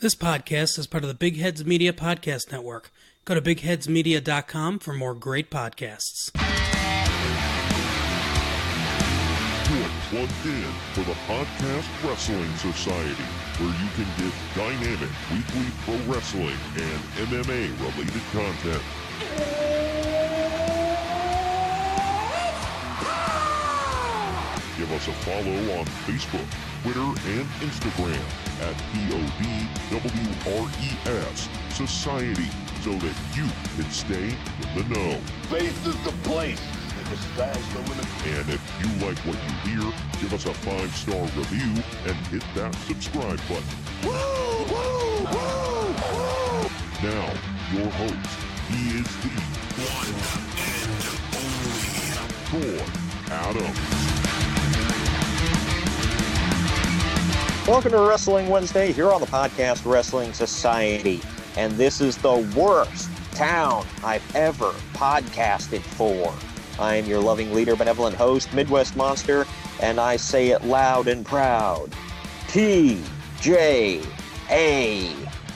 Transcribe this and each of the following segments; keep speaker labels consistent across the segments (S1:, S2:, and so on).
S1: This podcast is part of the Big Heads Media Podcast Network. Go to bigheadsmedia.com for more great podcasts.
S2: You're plugged in for the Podcast Wrestling Society, where you can get dynamic weekly pro wrestling and MMA-related content. Give us a follow on Facebook, Twitter, and Instagram at PODWRES Society so that you can stay in the know.
S3: Faith is the place. The sky's the limit.
S2: And if you like what you hear, give us a 5-star review and hit that subscribe button.
S3: Woo! Woo! Woo! Woo!
S2: Now, your host, he is the one and only Troy Adams.
S4: Welcome to Wrestling Wednesday here on the Podcast Wrestling Society. And this is the worst town I've ever podcasted for. I am your loving leader, benevolent host, Midwest Monster, and I say it loud and proud. TJA.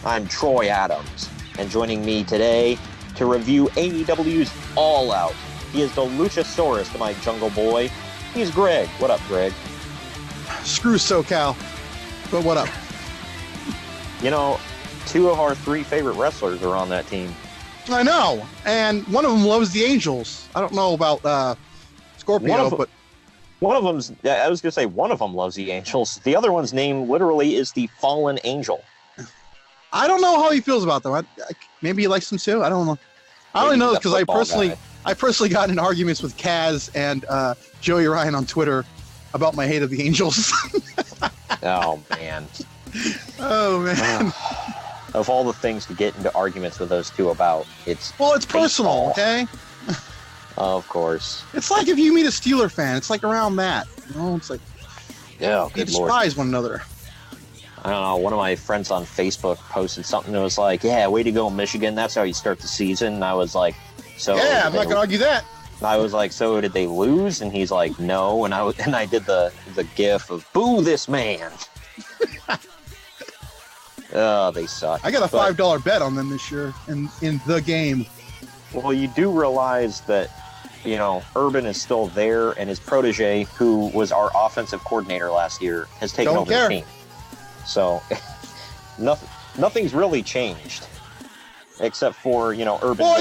S4: I'm Troy Adams. And joining me today to review AEW's All Out, he is the Luchasaurus to my Jungle Boy. He's Greg. What up, Greg?
S5: Screw SoCal. But what up?
S4: You know, 2 of our 3 favorite wrestlers are on that team.
S5: I know, and one of them loves the Angels. I don't know about Scorpio, but
S4: one of them's. I was gonna say one of them loves the Angels. The other one's name literally is the Fallen Angel.
S5: I don't know how he feels about them. Maybe he likes them too. I don't know. I only know because I personally got in arguments with Kaz and Joey Ryan on Twitter about my hate of the Angels.
S4: Oh man.
S5: Oh man.
S4: Of all the things to get into arguments with those two about, it's
S5: personal, okay?
S4: Of course.
S5: It's like if you meet a Steeler fan, it's like around that. You know, it's like
S4: yeah,
S5: they despise one another.
S4: I don't know, one of my friends on Facebook posted something that was like, yeah, way to go, Michigan, that's how you start the season. And I was like, so
S5: yeah, I'm not gonna argue that.
S4: I was like, so did they lose? And he's like, no. And I did the gif of boo this man. Oh, they suck.
S5: I got a $5 bet on them this year in the game.
S4: Well, you do realize that, you know, Urban is still there, and his protege, who was our offensive coordinator last year, has taken over the team. So, nothing's really changed, except for, you know, Urban.
S5: Well,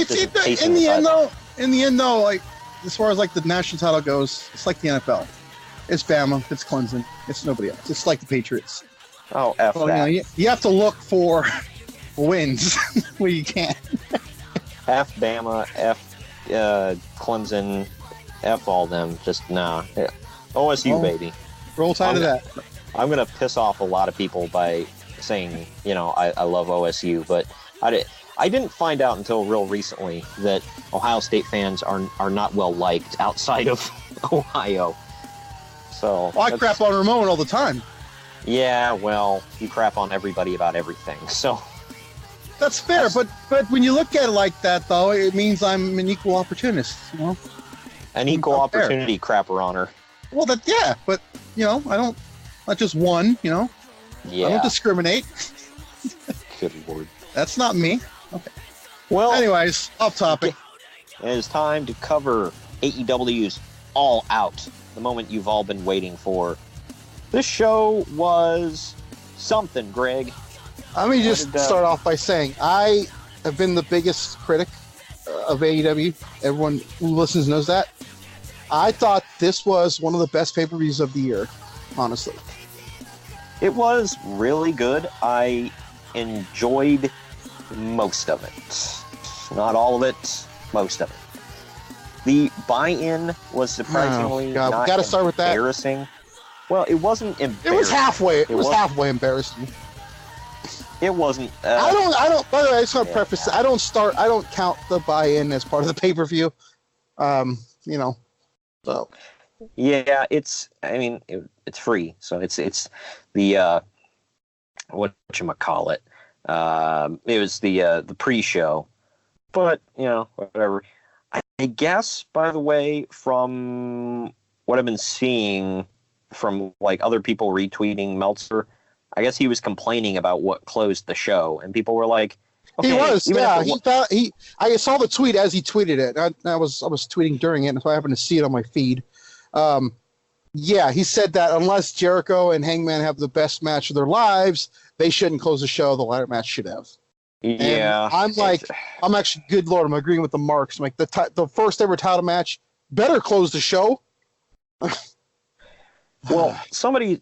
S5: in the end, though, like as far as like the national title goes, it's like the NFL. It's Bama, it's Clemson, it's nobody else. It's like the Patriots.
S4: Oh, F that.
S5: You know, you have to look for wins where you can.
S4: F Bama, F Clemson, F all them. Just nah. OSU, baby.
S5: Roll tide of that.
S4: I'm going to piss off a lot of people by saying, you know, I love OSU, but I didn't find out until real recently that Ohio State fans are not well liked outside of Ohio. So
S5: I crap on Ramon all the time.
S4: Yeah, well, you crap on everybody about everything, so
S5: that's fair. But when you look at it like that, though, it means I'm an equal opportunist. You know,
S4: an equal opportunity crapper on her.
S5: Well, but you know, I don't. Not just one. You know,
S4: yeah.
S5: I don't discriminate.
S4: Good Lord.
S5: That's not me. Okay.
S4: Well,
S5: anyways, off topic.
S4: It is time to cover AEW's All Out, the moment you've all been waiting for. This show was something, Greg.
S5: Let me just start off by saying I have been the biggest critic of AEW. Everyone who listens knows that. I thought this was one of the best pay-per-views of the year, honestly.
S4: It was really good. I enjoyed most of it. Not all of it, most of it. The buy-in was surprisingly not
S5: gotta start with that.
S4: Embarrassing. Well, it wasn't embarrassing.
S5: It was halfway. It was halfway embarrassing.
S4: It wasn't.
S5: I don't. By the way, I just want to preface. I don't count the buy-in as part of the pay-per-view. You know. So.
S4: Yeah, it's. I mean, it's free, so it's the whatchamacallit. It was the pre-show, but you know, whatever. I guess, by the way, from what I've been seeing from like other people retweeting Meltzer, I guess he was complaining about what closed the show, and people were like, okay,
S5: he was, yeah. I saw the tweet as he tweeted it. I was tweeting during it, and so I happened to see it on my feed. Yeah, he said that unless Jericho and Hangman have the best match of their lives, they shouldn't close the show. The ladder match should have.
S4: Yeah,
S5: and I'm actually, good Lord, I'm agreeing with the marks. I'm like, the first ever title match better close the show.
S4: Well, somebody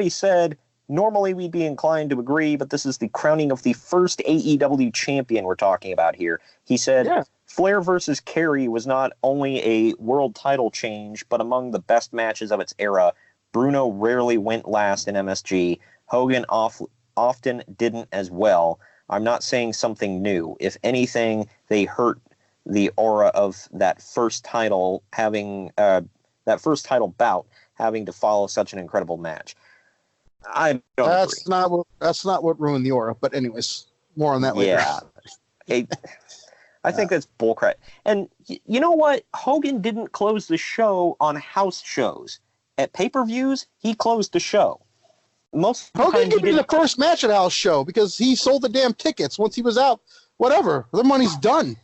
S4: said normally we'd be inclined to agree, but this is the crowning of the first AEW champion we're talking about here. He said, Flair versus Kerry was not only a world title change, but among the best matches of its era. Bruno rarely went last in MSG. Hogan often didn't as well. I'm not saying something new. If anything, they hurt the aura of that first title bout having to follow such an incredible match. I don't agree.
S5: That's not what ruined the aura. But anyways, more on that later.
S4: Yeah, I think that's bullcrap. And you know what? Hogan didn't close the show on house shows. At pay-per-views, he closed the show.
S5: Hogan could be the first match at a house show because he sold the damn tickets. Once he was out, whatever, the money's done.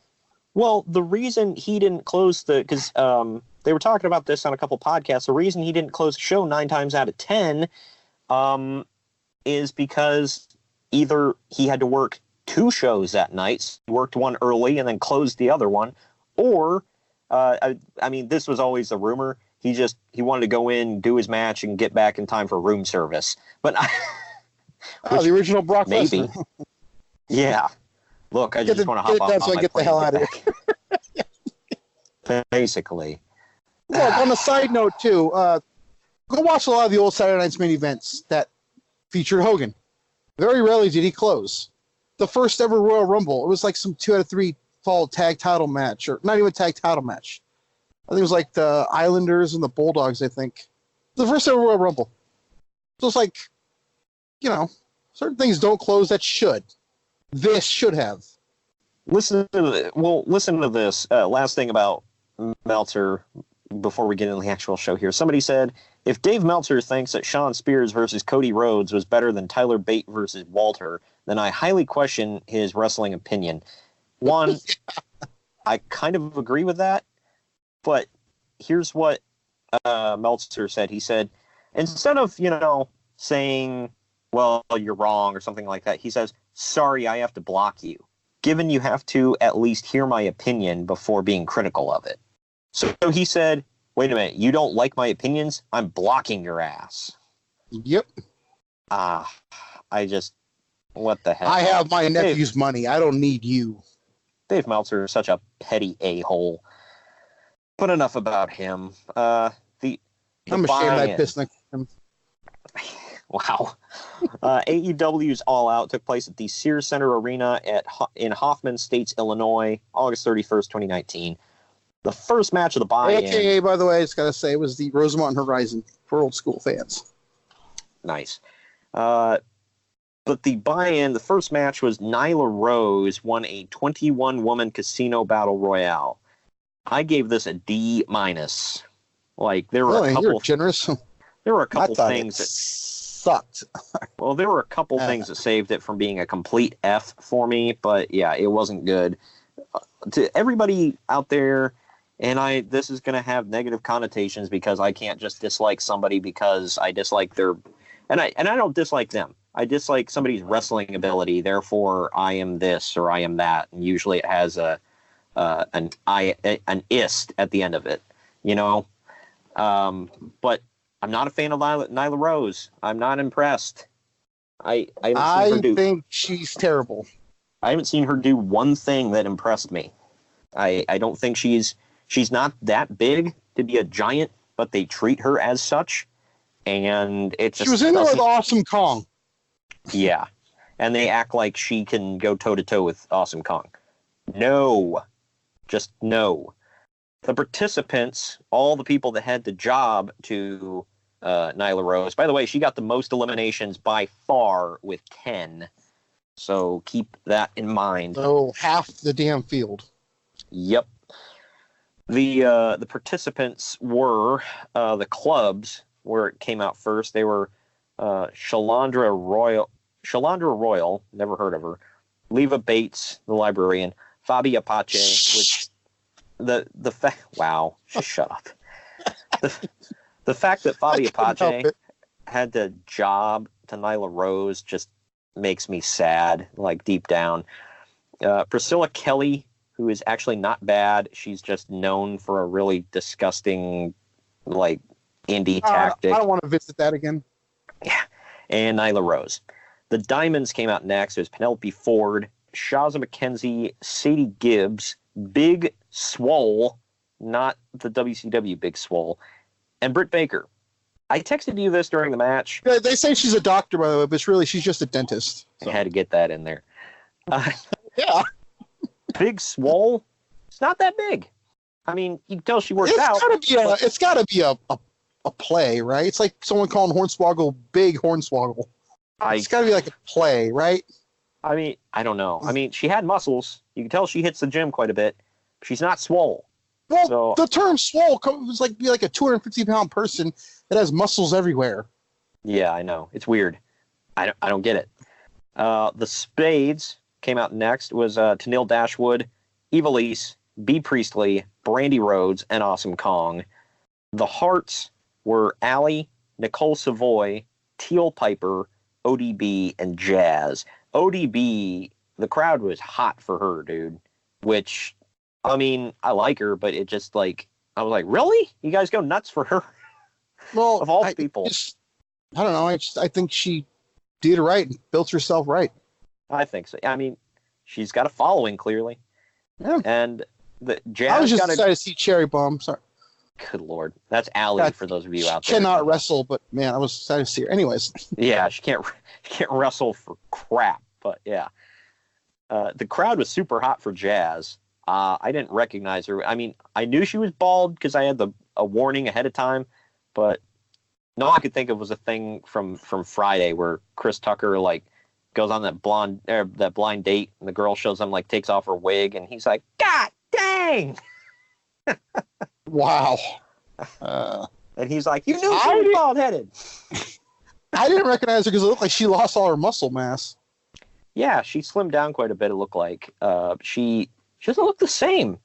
S4: Well, the reason he didn't close because they were talking about this on a couple podcasts. The reason he didn't close the show 9 times out of 10 is because either he had to work 2 shows that night, so he worked one early and then closed the other one, or I mean, this was always a rumor. He wanted to go in, do his match, and get back in time for room service. But
S5: the original Brock
S4: maybe.
S5: Lesnar.
S4: Yeah. Look, I just want to hop off.
S5: That's why I get the hell out of
S4: here. Basically.
S5: Look, on a side note too, go watch a lot of the old Saturday Night's main events that featured Hogan. Very rarely did he close. The first ever Royal Rumble, it was like some 2 out of 3 fall tag title match, or not even tag title match. I think it was like the Islanders and the Bulldogs, I think. The first ever Royal Rumble. So it's like, certain things don't close that should. This should have.
S4: Listen to this. Last thing about Meltzer before we get into the actual show here. Somebody said, if Dave Meltzer thinks that Shawn Spears versus Cody Rhodes was better than Tyler Bate versus Walter, then I highly question his wrestling opinion. One, I kind of agree with that, but here's what Meltzer said. He said, instead of, saying, well, you're wrong or something like that, he says, sorry, I have to block you, given you have to at least hear my opinion before being critical of it. So he said, wait a minute, you don't like my opinions? I'm blocking your ass.
S5: Yep.
S4: What the heck?
S5: I have my nephew's money. I don't need you.
S4: Dave Meltzer is such a petty a-hole. But enough about him. I'm
S5: ashamed I pissed next to him.
S4: Wow. AEW's All Out took place at the Sears Center Arena in Hoffman Estates, Illinois, August 31st, 2019. The first match of the buy-in.
S5: AKA, by the way, I just got to say, was the Rosemont Horizon for old school fans.
S4: Nice. But the buy-in, the first match was Nyla Rose won a 21-woman casino battle royale. I gave this a D-. Like, there were a couple...
S5: You're generous.
S4: There were a couple things that
S5: sucked.
S4: Well, there were a couple things that saved it from being a complete F for me, but yeah, it wasn't good. To everybody out there, and this is going to have negative connotations because I can't just dislike somebody because I dislike their... And I don't dislike them. I dislike somebody's wrestling ability, therefore I am this or I am that, and usually it has an ist at the end of it, but I'm not a fan of Nyla Rose. I'm not impressed. I
S5: think she's terrible.
S4: I haven't seen her do one thing that impressed me. I don't think she's not that big to be a giant, but they treat her as such, and it just...
S5: She was in there with Awesome Kong.
S4: Yeah, and they act like she can go toe-to-toe with Awesome Kong. No. Just no. The participants, all the people that had the job to Nyla Rose. By the way, she got the most eliminations by far with 10. So keep that in mind.
S5: So half the damn field.
S4: Yep. The participants were the clubs where it came out first. They were Shalandra Royal, never heard of her. Leva Bates, the librarian. Fabi Apache, which the fact. Wow, just shut up. The fact that Fabi Apache had to job to Nyla Rose just makes me sad, like deep down. Priscilla Kelly, who is actually not bad. She's just known for a really disgusting, like, indie tactic.
S5: I don't want to visit that again.
S4: Yeah. And Nyla Rose. The Diamonds came out next. There's Penelope Ford, Shaza McKenzie, Sadie Gibbs, Big Swole, not the WCW Big Swole, and Britt Baker. I texted you this during the match.
S5: Yeah, they say she's a doctor, by the way, but really she's just a dentist. So.
S4: I had to get that in there.
S5: Yeah.
S4: Big Swole, it's not that big. I mean, you can tell she works out.
S5: It's got to be a play, right? It's like someone calling Hornswoggle Big Hornswoggle. It's got to be like a play, right?
S4: I mean, I don't know. I mean, she had muscles. You can tell she hits the gym quite a bit. She's not swole.
S5: Well,
S4: so,
S5: the term swole was like be like a 250-pound person that has muscles everywhere.
S4: Yeah, I know. It's weird. I don't get it. The Spades came out next. Was Tenille Dashwood, Evilise, B. Priestley, Brandy Rhodes, and Awesome Kong. The Hearts were Allie, Nicole Savoy, Teal Piper, ODB, and Jazz. ODB, the crowd was hot for her, dude. Which, I mean, I like her, but it just like, I was like, really? You guys go nuts for her?
S5: Well,
S4: of all people.
S5: I don't know. I think she did right and built herself right.
S4: I think so. I mean, she's got a following, clearly.
S5: Yeah.
S4: And the Jazz
S5: I was just excited to see Cherry Bomb. Sorry.
S4: Good Lord. That's Allie for those of you out there.
S5: Cannot wrestle, but man, I was excited to see her. Anyways.
S4: Yeah, she can't wrestle for crap, but yeah. The crowd was super hot for Jazz. I didn't recognize her. I mean, I knew she was bald because I had a warning ahead of time, but all I could think of was a thing from Friday where Chris Tucker like goes on that blind date and the girl shows him like takes off her wig and he's like, God dang.
S5: Wow.
S4: And he's like, you knew she was bald headed.
S5: I didn't recognize her because it looked like she lost all her muscle mass.
S4: Yeah, she slimmed down quite a bit. It looked like she doesn't look the same.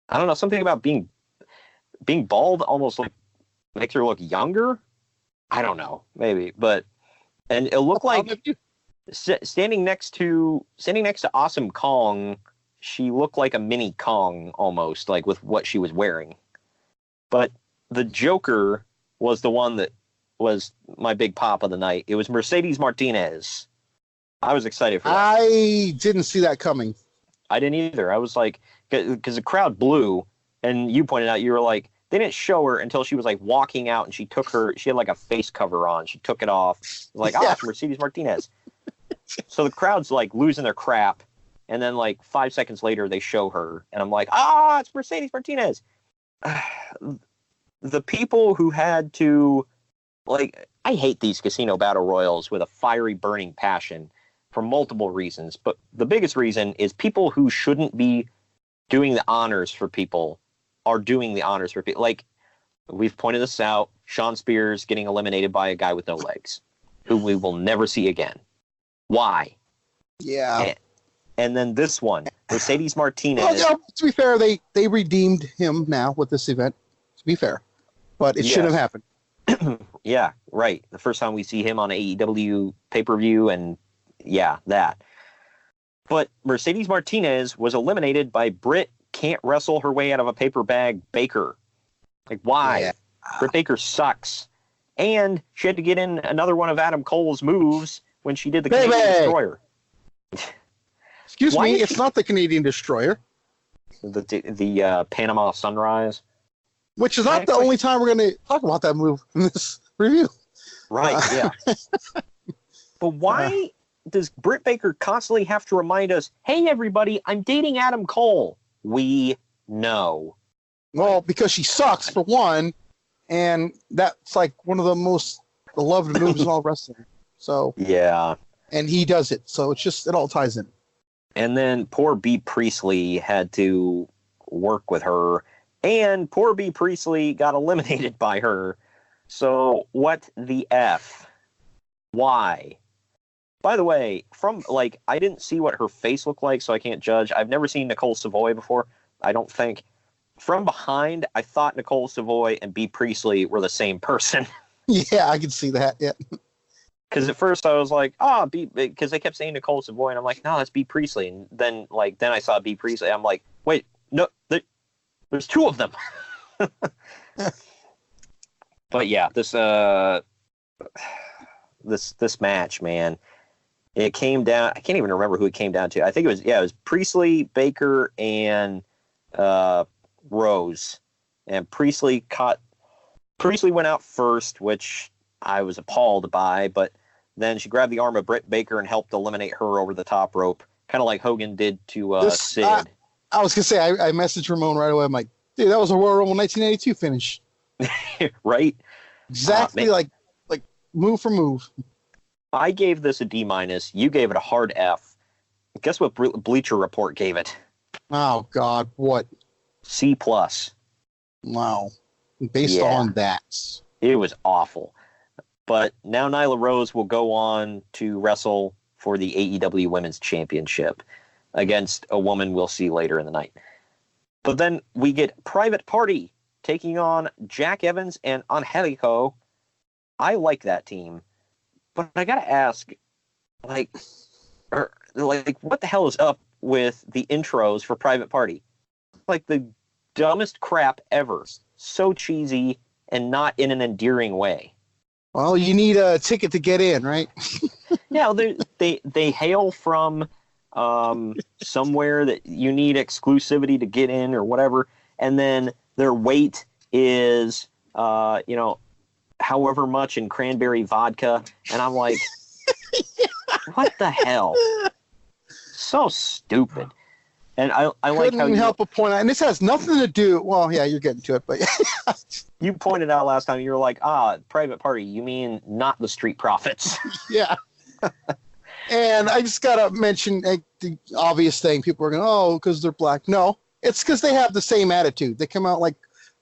S4: I don't know, something about being bald almost like makes her look younger. I don't know, maybe, and it looked like standing next to Awesome Kong, she looked like a mini Kong almost, like with what she was wearing. But the Joker was the one that was my big pop of the night. It was Mercedes Martinez. I was excited for that.
S5: I didn't see that coming.
S4: I didn't either. I was like, because the crowd blew, and you pointed out, you were like, they didn't show her until she was like walking out, and she had like a face cover on. She took it off. Like, oh, it's Mercedes Martinez. So the crowd's like losing their crap, and then like 5 seconds later they show her, and I'm like, it's Mercedes Martinez. The people who had to, like, I hate these casino battle royals with a fiery burning passion for multiple reasons, but the biggest reason is people who shouldn't be doing the honors for people are doing the honors for people. Like, we've pointed this out, Sean Spears getting eliminated by a guy with no legs, who we will never see again. Why?
S5: Yeah.
S4: And then this one, Mercedes Martinez.
S5: Well, yeah, to be fair, they redeemed him now with this event, to be fair. But it shouldn't have happened.
S4: Yeah, right. The first time we see him on AEW pay-per-view, and yeah, that. But Mercedes Martinez was eliminated by Britt can't wrestle her way out of a paper bag Baker. Like, why? Yeah. Britt Baker sucks. And she had to get in another one of Adam Cole's moves when she did the Canadian Destroyer.
S5: Excuse me, it's not the Canadian Destroyer.
S4: The Panama Sunrise.
S5: Which is not the only time we're going to talk about that move in this review.
S4: Right, yeah. But why does Britt Baker constantly have to remind us, hey, everybody, I'm dating Adam Cole? We know.
S5: Well, because she sucks, for one, and that's like one of the most beloved moves in all wrestling. So
S4: yeah.
S5: And he does it, so it's just, it all ties in.
S4: And then poor B. Priestley had to work with her, and poor B. Priestley got eliminated by her. So what the F? Why? By the way, I didn't see what her face looked like, so I can't judge. I've never seen Nicole Savoy before, I don't think. From behind, I thought Nicole Savoy and Bea Priestley were the same person.
S5: Yeah, I can see that, yeah.
S4: Because at first I was like, because they kept saying Nicole Savoy, and I'm like, no, that's Bea Priestley. And then I saw Bea Priestley. I'm like, wait, no, there's two of them. But yeah, this match, man, it came down. I can't even remember who it came down to. I think it was Priestley, Baker, and Rose. And Priestley went out first, which I was appalled by, but then she grabbed the arm of Britt Baker and helped eliminate her over the top rope, kind of like Hogan did to Sid.
S5: I was going to say, I messaged Ramon right away. I'm like, dude, that was a Royal Rumble 1982 finish.
S4: Right?
S5: Exactly like move for move.
S4: I gave this a D-. You gave it a hard F. Guess what Bleacher Report gave it?
S5: Oh, God, what?
S4: C+.
S5: Wow. Based on that.
S4: It was awful. But now Nyla Rose will go on to wrestle for the AEW Women's Championship against a woman we'll see later in the night. But then we get Private Party taking on Jack Evans and Angelico. I like that team. But I gotta ask, what the hell is up with the intros for Private Party? Like the dumbest crap ever. So cheesy and not in an endearing way.
S5: Well, you need a ticket to get in, right?
S4: Yeah, they hail from somewhere that you need exclusivity to get in or whatever, and then their weight is however much in cranberry vodka, and I'm like, what the hell? So stupid. And I like how you help
S5: but point out, and this has nothing to do. Well, yeah, you're getting to it, but
S4: you pointed out last time. You were like, Private Party. You mean not the Street Profits?
S5: Yeah. And I just gotta mention the obvious thing. People are going, because they're black. No, it's because they have the same attitude. They come out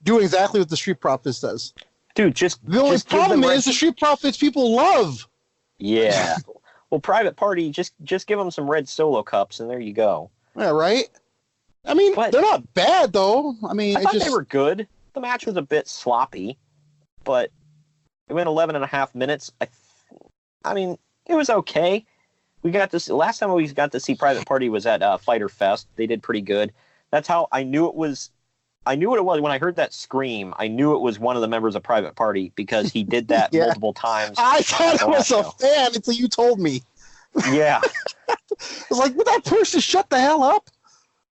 S5: doing exactly what the Street Profits does.
S4: Dude,
S5: the only problem is the Street Profits people love.
S4: Yeah. Well, Private Party, just give them some red Solo cups, and there you go.
S5: Yeah, right? I mean, they're not bad, though. I mean,
S4: I thought they were good. The match was a bit sloppy, but it went 11 and a half minutes. I mean, it was okay. Last time we got to see Private Party was at Fyter Fest. They did pretty good. That's how I knew it was. I knew what it was when I heard that scream. I knew it was one of the members of Private Party because he did that multiple times.
S5: I thought I was a fan until you told me.
S4: Yeah.
S5: I was like, would that person shut the hell up?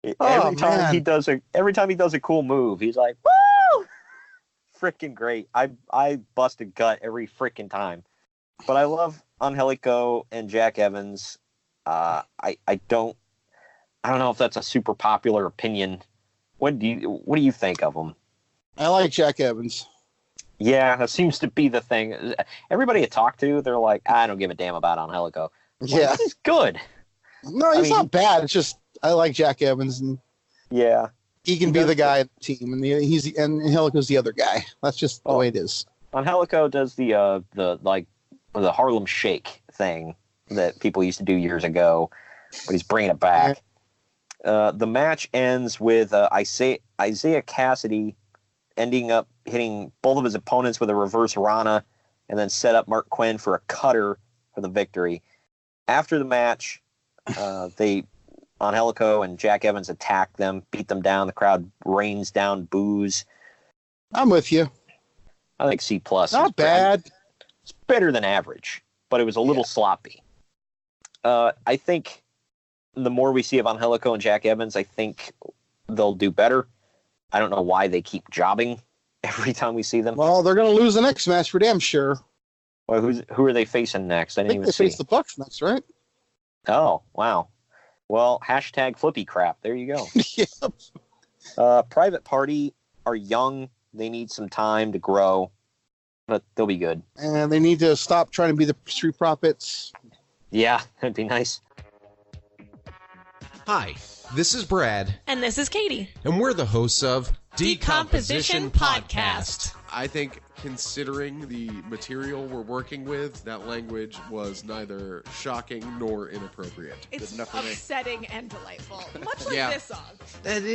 S4: Every time he does a cool move, he's like, woo! Freaking great. I bust a gut every freaking time. But I love Angelico and Jack Evans. I don't know if that's a super popular opinion. What do you think of them?
S5: I like Jack Evans.
S4: Yeah, that seems to be the thing. Everybody I talk to, they're like, I don't give a damn about Angelico.
S5: Yeah,
S4: he's good.
S5: No, he's not bad. It's just I like Jack Evans, and he can be the guy at the team, and Angelico's the other guy. That's just the way it is.
S4: Angelico does the Harlem Shake thing that people used to do years ago, but he's bringing it back. The match ends with Isaiah Cassidy ending up hitting both of his opponents with a reverse Rana, and then set up Mark Quinn for a cutter for the victory. After the match, Angelico and Jack Evans attack them, beat them down. The crowd rains down boos.
S5: I'm with you.
S4: I think C+.
S5: Not bad.
S4: It's better than average, but it was a little sloppy. I think the more we see of Angelico and Jack Evans, I think they'll do better. I don't know why they keep jobbing every time we see them.
S5: Well, they're going to lose the next match for damn sure.
S4: Well, who are they facing next? I think they
S5: face the Bucks next, right?
S4: Oh, wow. Well, hashtag flippy crap. There you go.
S5: Yep.
S4: Private Party are young. They need some time to grow, but they'll be good.
S5: And they need to stop trying to be the Street Profits.
S4: Yeah, that'd be nice.
S6: Hi, this is Brad.
S7: And this is Katie.
S6: And we're the hosts of
S7: Decomposition Podcast.
S6: I think considering the material we're working with, that language was neither shocking nor inappropriate.
S7: It's upsetting and delightful. Much like this song.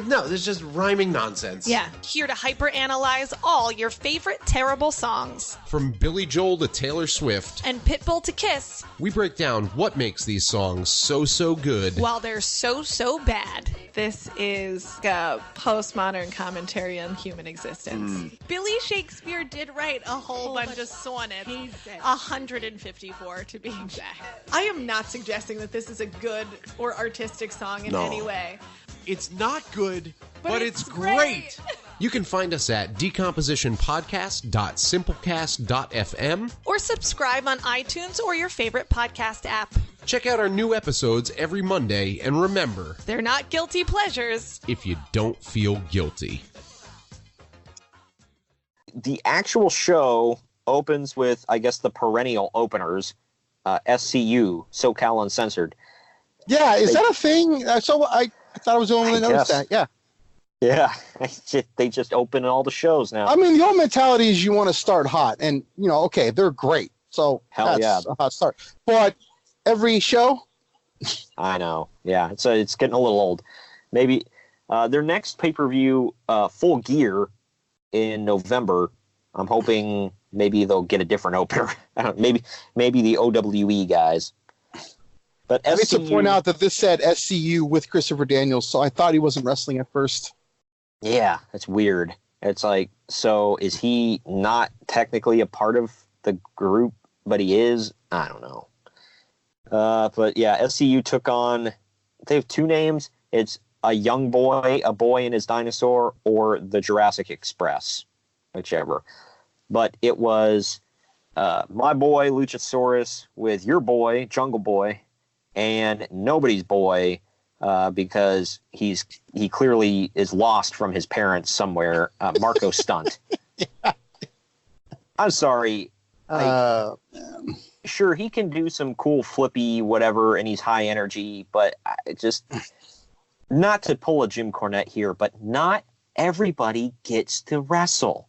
S6: No, there's just rhyming nonsense.
S7: Yeah. Here to hyperanalyze all your favorite terrible songs.
S6: From Billy Joel to Taylor Swift.
S7: And Pitbull to Kiss.
S6: We break down what makes these songs so good.
S7: While they're so bad. This is a postmodern commentary on human existence. Billy Shakespeare did write a whole bunch of sonnets. 154 to be exact. I am not suggesting that this is a good or artistic song in any way.
S6: It's not good, but it's great. You can find us at decompositionpodcast.simplecast.fm
S7: or subscribe on iTunes or your favorite podcast app.
S6: Check out our new episodes every Monday, and remember,
S7: they're not guilty pleasures
S6: if you don't feel guilty.
S4: The actual show opens with, I guess, the perennial openers, SCU, SoCal Uncensored.
S5: Yeah, is that a thing? So I thought I was the only one that noticed that. Yeah.
S4: Yeah, they just open all the shows now.
S5: I mean, the old mentality is you want to start hot, and okay, they're great. So
S4: Hell
S5: that's a hot start. But every show,
S4: I know. Yeah, it's getting a little old. Maybe their next pay-per-view, Full Gear, in November. I'm hoping maybe they'll get a different opener. Maybe the OWE guys. But
S5: I need to point out that this said SCU with Christopher Daniels, so I thought he wasn't wrestling at first.
S4: Yeah, that's weird. It's like, so is he not technically a part of the group, but he is? I don't know. But yeah, SCU took on, they have two names. It's a young boy, a boy and his dinosaur, or the Jurassic Express, whichever. But it was my boy, Luchasaurus, with your boy, Jungle Boy, and nobody's boy, because he clearly is lost from his parents somewhere, Marco Stunt. Yeah. I'm sorry. Sure, he can do some cool flippy whatever, and he's high energy, but just not to pull a Jim Cornette here, but not everybody gets to wrestle.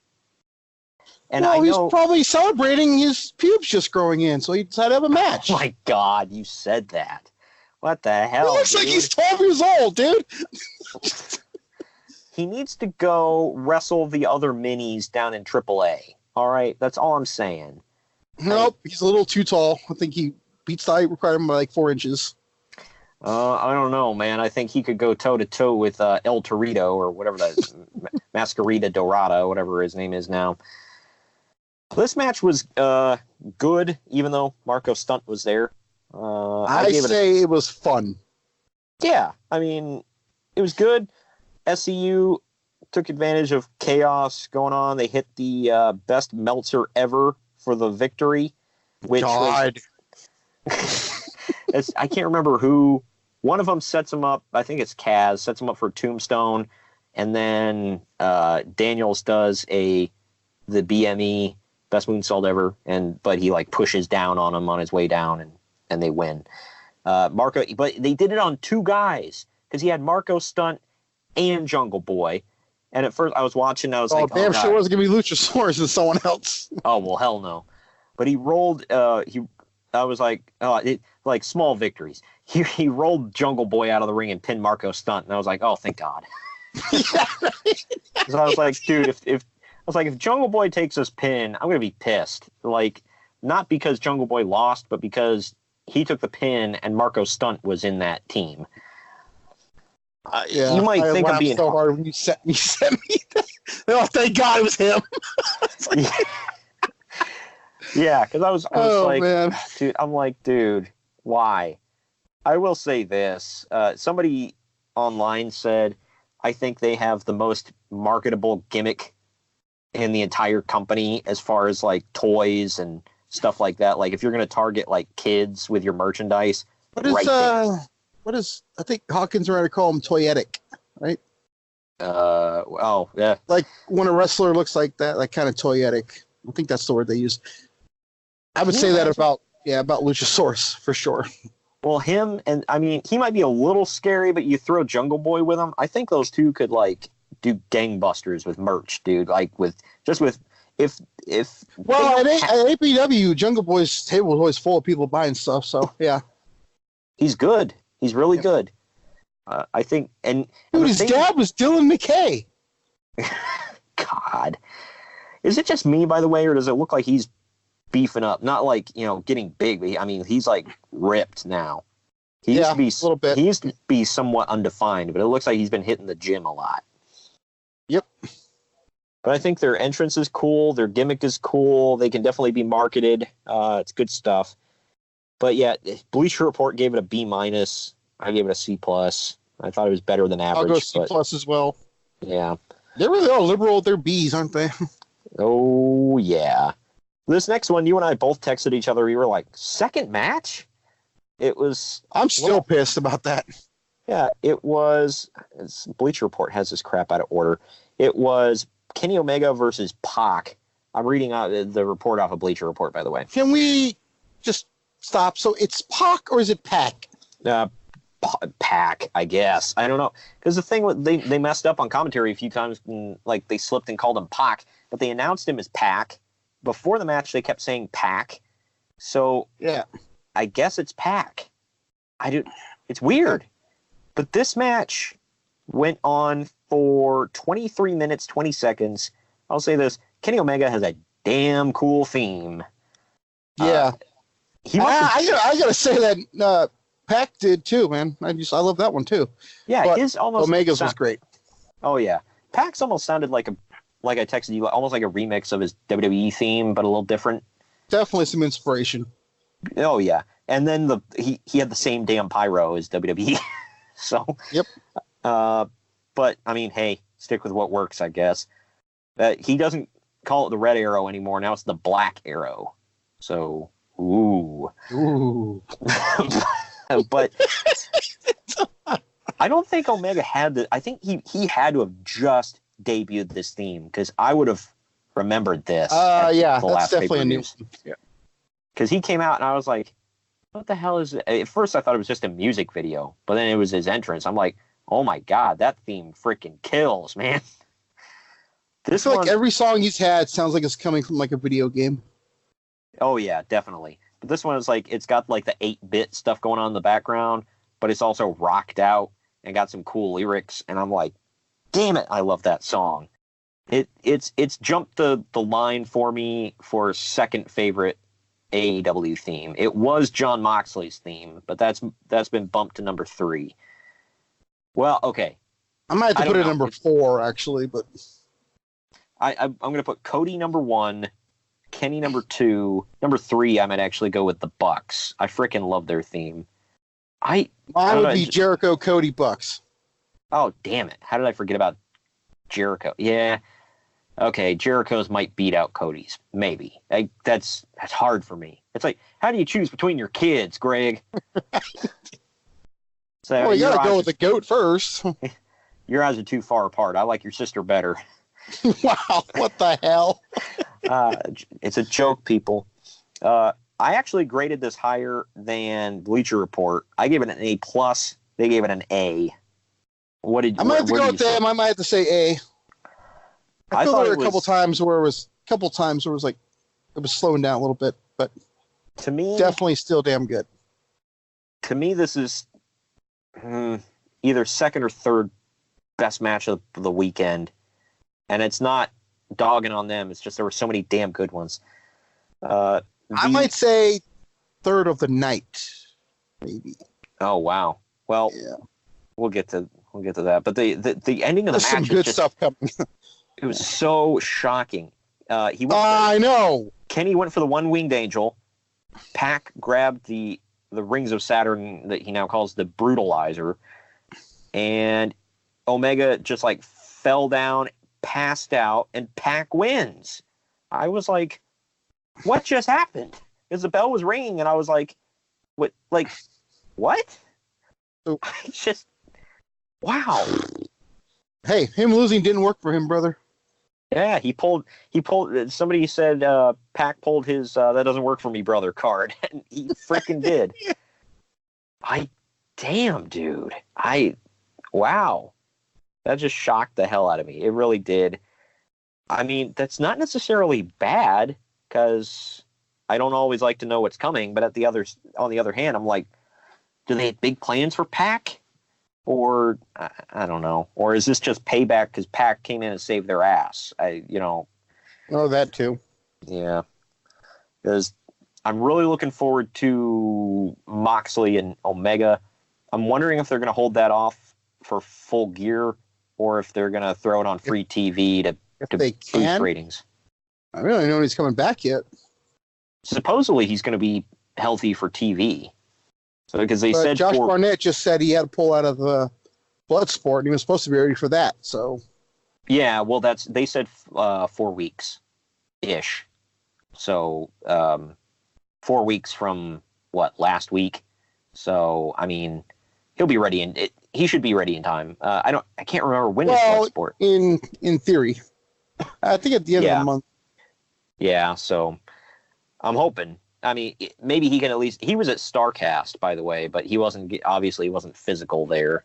S4: And
S5: well,
S4: I know,
S5: he's probably celebrating his pubes just growing in, so he decided to have a match.
S4: Oh my God, you said that. What the hell?
S5: He looks like he's 12 years old, dude.
S4: He needs to go wrestle the other minis down in AAA. All right, that's all I'm saying.
S5: Nope, he's a little too tall. I think he beats the height requirement by like 4 inches.
S4: I don't know, man. I think he could go toe-to-toe with El Torito or whatever that is, Masquerita Dorada, whatever his name is now. This match was good, even though Marco Stunt was there.
S5: It was fun.
S4: Yeah, I mean, it was good. SCU took advantage of chaos going on. They hit the best Meltzer ever for the victory, which
S5: God.
S4: I can't remember who. One of them sets him up. I think it's Kaz sets him up for a tombstone, and then Daniels does the BME, best moonsault ever, but he like pushes down on him on his way down, and they win. Marco, but they did it on 2 guys because he had Marco Stunt and Jungle Boy. And at first I was watching, I was like,
S5: damn sure it was gonna be Luchasaurus and someone else.
S4: Oh well, hell no. But he rolled. I was like, like small victories. He rolled Jungle Boy out of the ring and pinned Marco Stunt, and I was like, oh, thank God.
S5: Yeah, right.
S4: So I was like, dude, if Jungle Boy takes this pin, I'm gonna be pissed. Like, not because Jungle Boy lost, but because he took the pin and Marco Stunt was in that team.
S5: Yeah,
S4: you might think I'm being
S5: so hard when you sent me that. Oh, thank God it was him.
S4: Yeah, because I was like,
S5: man.
S4: Dude, I'm like, dude, why? I will say this. Somebody online said, I think they have the most marketable gimmick in the entire company as far as like toys and stuff like that. Like if you're going to target like kids with your merchandise,
S5: what is I think Hawkins around to call him toyetic, right?
S4: Oh yeah.
S5: Like when a wrestler looks like that, like kind of toyetic. I think that's the word they use. I would say that about Luchasaurus for sure.
S4: Well, him and I mean he might be a little scary, but you throw Jungle Boy with him, I think those two could like do gangbusters with merch, dude. Like with if
S5: well, at AEW, Jungle Boy's table was always full of people buying stuff. So yeah,
S4: he's good. He's really good. I think, and
S5: dude, his dad was Dylan McKay.
S4: God, is it just me, by the way, or does it look like he's beefing up? Not like, getting big, but he's like ripped now. He used to be
S5: a little bit.
S4: He used to be somewhat undefined, but it looks like he's been hitting the gym a lot.
S5: Yep.
S4: But I think their entrance is cool. Their gimmick is cool. They can definitely be marketed. It's good stuff. But yeah, Bleacher Report gave it a B-. I gave it a C+. I thought it was better than average.
S5: I'll go C+ as well.
S4: Yeah.
S5: They're really all liberal with their B's, aren't they?
S4: Oh, yeah. This next one, you and I both texted each other. We were like, second match? It was...
S5: I'm still pissed about that.
S4: Yeah, it was... Bleacher Report has this crap out of order. It was Kenny Omega versus Pac. I'm reading out the report off of Bleacher Report, by the way.
S5: Can we just stop? So it's Pac or is it Pac?
S4: Pac, I guess. I don't know. Because the thing, they messed up on commentary a few times. Like, they slipped and called him Pac, but they announced him as Pac. Before the match, they kept saying Pac. So,
S5: yeah,
S4: I guess it's Pac. It's weird. But this match went on for 23 minutes, 20 seconds. I'll say this. Kenny Omega has a damn cool theme.
S5: Yeah. I got to say that Pac did too, man. I love that one too.
S4: Yeah,
S5: but
S4: his almost...
S5: Omega's was great.
S4: Oh, yeah. Pac's almost sounded like I texted you, almost like a remix of his WWE theme, but a little different.
S5: Definitely some inspiration.
S4: Oh, yeah. And then he had the same damn pyro as WWE. So,
S5: yep.
S4: But, hey, stick with what works, I guess. He doesn't call it the red arrow anymore. Now it's the black arrow. So, ooh. But I don't think Omega had I think he had to have just debuted this theme, because I would have remembered this.
S5: Yeah, that's definitely a new one. Yeah.
S4: Because he came out and I was like, what the hell is it? At first I thought it was just a music video, but then it was his entrance. I'm like, oh my God, that theme freaking kills, man.
S5: I feel like every song he's had sounds like it's coming from like a video game.
S4: Oh yeah, definitely. But this one is like, it's got like the 8-bit stuff going on in the background, but it's also rocked out and got some cool lyrics. And I'm like, damn it, I love that song. It's jumped the line for me for second favorite AEW theme. It was Jon Moxley's theme, but that's been bumped to number 3. Well, okay.
S5: I might have to put it number 4, actually, but
S4: I'm going to put Cody number 1, Kenny number 2, number 3. I might actually go with the Bucks. I freaking love their theme. Mine
S5: would be Jericho, Cody, Bucks.
S4: Oh, damn it! How did I forget about Jericho? Yeah. Okay, Jericho's might beat out Cody's. Maybe. That's hard for me. It's like, how do you choose between your kids, Greg? So
S5: well, you gotta go with the GOAT first.
S4: Your eyes are too far apart. I like your sister better.
S5: Wow, what the hell?
S4: It's a joke, people. I actually graded this higher than Bleacher Report. I gave it an A+. They gave it an A. What did
S5: I might have to go with them. I might have to say A. I feel there were a couple times where it was like it was slowing down a little bit, but
S4: to me,
S5: definitely still damn good.
S4: To me, this is either second or third best match of the weekend, and it's not dogging on them. It's just there were so many damn good ones. I
S5: might say third of the night, maybe.
S4: Oh wow! Well, yeah. We'll get to that. But the ending of the match,
S5: some good stuff coming.
S4: It was so shocking.
S5: I know.
S4: Kenny went for the one-winged angel. Pac grabbed the rings of Saturn that he now calls the Brutalizer, and Omega just like fell down, passed out, and Pac wins. I was like, what just happened? Because the bell was ringing, and I was like, what? Like, what? I just, wow.
S5: Hey, him losing didn't work for him, brother.
S4: Yeah, he pulled, somebody said Pac pulled his that doesn't work for me, brother card. And he freaking did. Damn, dude. Wow. That just shocked the hell out of me. It really did. I mean, that's not necessarily bad because I don't always like to know what's coming. But on the other hand, I'm like, do they have big plans for Pac? Or I don't know. Or is this just payback because Pac came in and saved their ass?
S5: Oh, that too.
S4: Yeah. Because I'm really looking forward to Moxley and Omega. I'm wondering if they're going to hold that off for Full Gear or if they're going to throw it on free TV to boost ratings.
S5: I really don't know when he's coming back yet.
S4: Supposedly he's going to be healthy for TV. So because they said
S5: Josh Barnett just said he had to pull out of the Bloodsport, and he was supposed to be ready for that. So
S4: yeah, well, they said 4 weeks ish. So 4 weeks from last week. So I mean, he'll be ready he should be ready in time. I can't remember when is Bloodsport.
S5: In theory, I think at the end of the month.
S4: Yeah, so I'm hoping. I mean, maybe he can at least. He was at StarCast, by the way, but he wasn't physical there.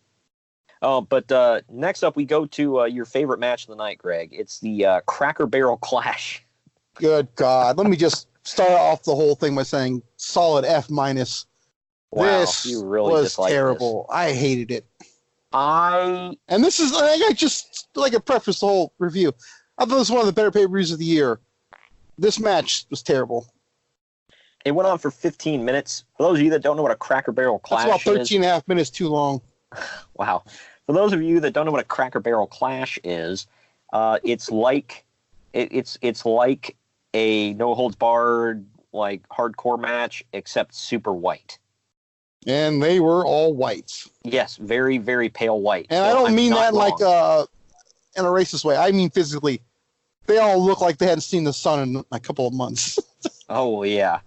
S4: But next up, we go to your favorite match of the night, Greg. It's the Cracker Barrel Clash.
S5: Good God! Let me just start off the whole thing by saying solid F-.
S4: Wow,
S5: this
S4: you really
S5: was terrible.
S4: This.
S5: I hated it.
S4: And
S5: this is I just like to preface the whole review. I thought this was one of the better pay-per-views of the year. This match was terrible.
S4: It went on for 15 minutes. For those of you that don't know what a Cracker Barrel Clash is...
S5: That's about 13 and a half minutes too long.
S4: Wow. For those of you that don't know what a Cracker Barrel Clash is, it's like a no-holds-barred, hardcore match, except super white.
S5: And they were all whites.
S4: Yes, very, very pale white.
S5: And so I don't mean that in a racist way. I mean physically. They all look like they hadn't seen the sun in a couple of months.
S4: Oh, yeah.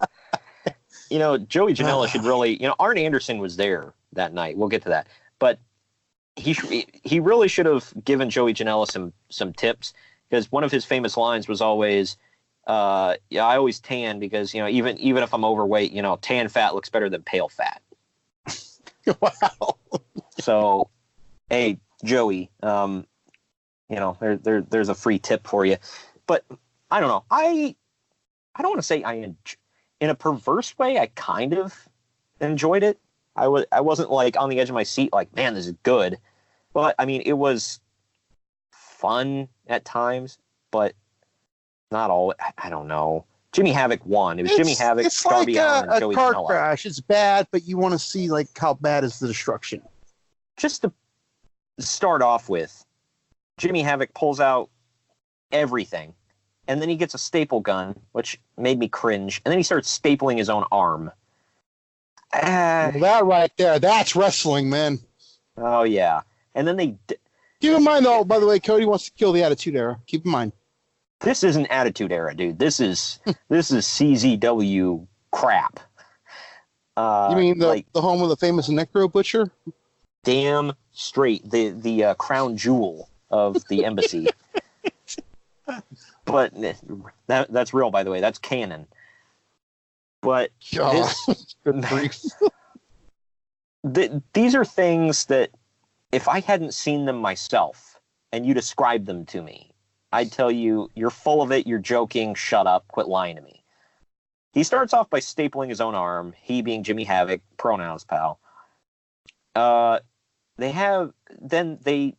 S4: Joey Janela should really... Arn Anderson was there that night. We'll get to that. But he really should have given Joey Janela some tips, because one of his famous lines was always, I always tan because, even if I'm overweight, tan fat looks better than pale fat.
S5: Wow.
S4: So, hey, Joey, there's a free tip for you. But I don't know. I don't want to say in a perverse way, I kind of enjoyed it. I wasn't on the edge of my seat man, this is good. But I mean, it was fun at times, but not all. I don't know. Jimmy Havoc won. It was Jimmy Havoc, Darby Allin, and Joey Janela. It's like a car crash.
S5: It's bad, but you want to see how bad is the destruction.
S4: Just to start off with, Jimmy Havoc pulls out everything, and then he gets a staple gun, which made me cringe, and then he starts stapling his own arm.
S5: Well, that right there, that's wrestling, man.
S4: Oh, yeah. And then they...
S5: Keep in mind, though, by the way, Cody wants to kill the Attitude Era. Keep in mind.
S4: This isn't Attitude Era, dude. This is CZW crap.
S5: You mean the home of the famous Necro Butcher?
S4: Damn straight. The crown jewel of the embassy. But that's real, by the way. That's canon. But these are things that if I hadn't seen them myself and you described them to me, I'd tell you, you're full of it, you're joking, shut up, quit lying to me. He starts off by stapling his own arm, he being Jimmy Havoc, pronouns, pal. They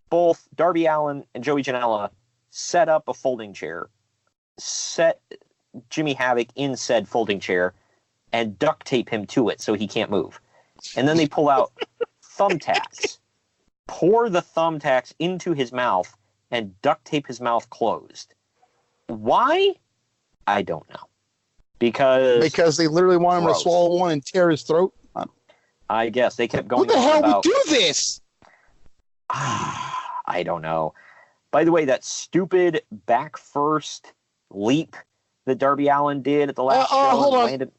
S4: both, Darby Allin and Joey Janela, set up a folding chair, set Jimmy Havoc in said folding chair, and duct tape him to it so he can't move. And then they pull out thumbtacks, pour the thumbtacks into his mouth, and duct tape his mouth closed. Why? I don't know. Because they literally want him to swallow one and tear his throat? I guess. They kept going.
S5: Who the hell would do this?
S4: I don't know. By the way, that stupid back first leap that Darby Allin did at the last show.
S5: Hold on.
S4: Landed...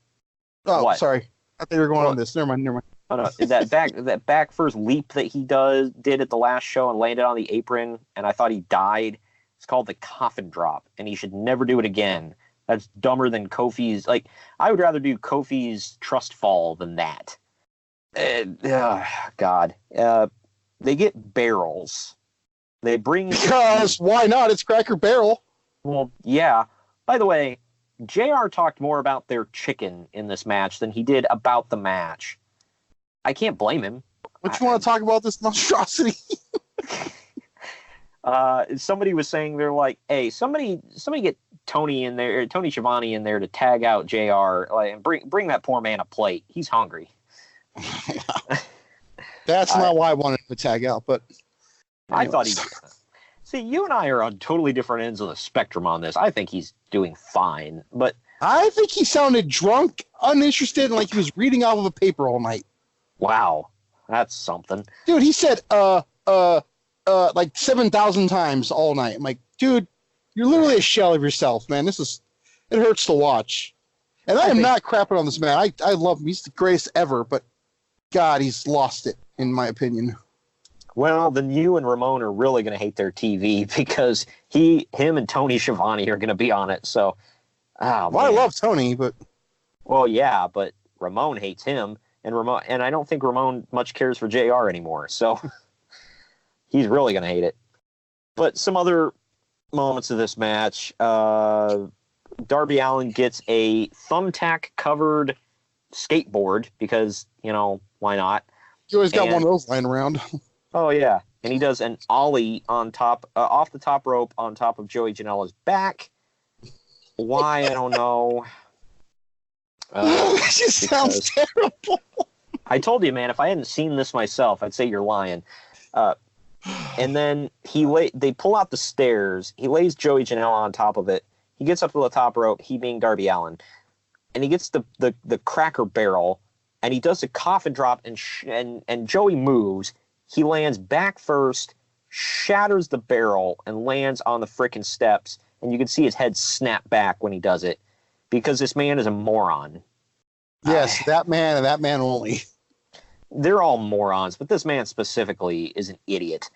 S5: what? Sorry. I thought you were going on this. Never mind.
S4: Oh, no. that back first leap that he did at the last show and landed on the apron, and I thought he died. It's called the coffin drop, and he should never do it again. That's dumber than Kofi's. I would rather do Kofi's trust fall than that. God. They get barrels They bring...
S5: Because why not? It's Cracker Barrel.
S4: Well, yeah. By the way, JR talked more about their chicken in this match than he did about the match. I can't blame him.
S5: What you want to talk about this monstrosity?
S4: Somebody was saying they're like, hey, somebody get Tony in there, Tony Schiavone in there to tag out JR, like, and bring that poor man a plate. He's hungry.
S5: That's not why I wanted him to tag out, but
S4: anyways. I thought he. See, you and I are on totally different ends of the spectrum on this. I think he's doing fine, but
S5: I think he sounded drunk, uninterested, and like he was reading off of a paper all night.
S4: Wow, that's something,
S5: dude. He said like 7,000 times all night. I'm like, dude, you're literally a shell of yourself, man. It hurts to watch. And I am not crapping on this man. I love him. He's the greatest ever, but God, he's lost it, in my opinion.
S4: Well, then you and Ramon are really going to hate their TV because him and Tony Schiavone are going to be on it. So,
S5: well, I love Tony, but
S4: well, yeah, but Ramon hates him, and I don't think Ramon much cares for JR anymore. So he's really going to hate it. But some other moments of this match, Darby Allin gets a thumbtack-covered skateboard because, why not?
S5: You always got one of those lying around.
S4: Oh, yeah. And he does an ollie on top, off the top rope on top of Joey Janela's back. Why, I don't know.
S5: That just sounds terrible.
S4: I told you, man, if I hadn't seen this myself, I'd say you're lying. And then they pull out the stairs. He lays Joey Janela on top of it. He gets up to the top rope, he being Darby Allin. And he gets the Cracker Barrel, and he does a coffin drop, and Joey moves. He lands back first, shatters the barrel, and lands on the frickin' steps. And you can see his head snap back when he does it, because this man is a moron.
S5: Yes, that man and that man only.
S4: They're all morons, but this man specifically is an idiot.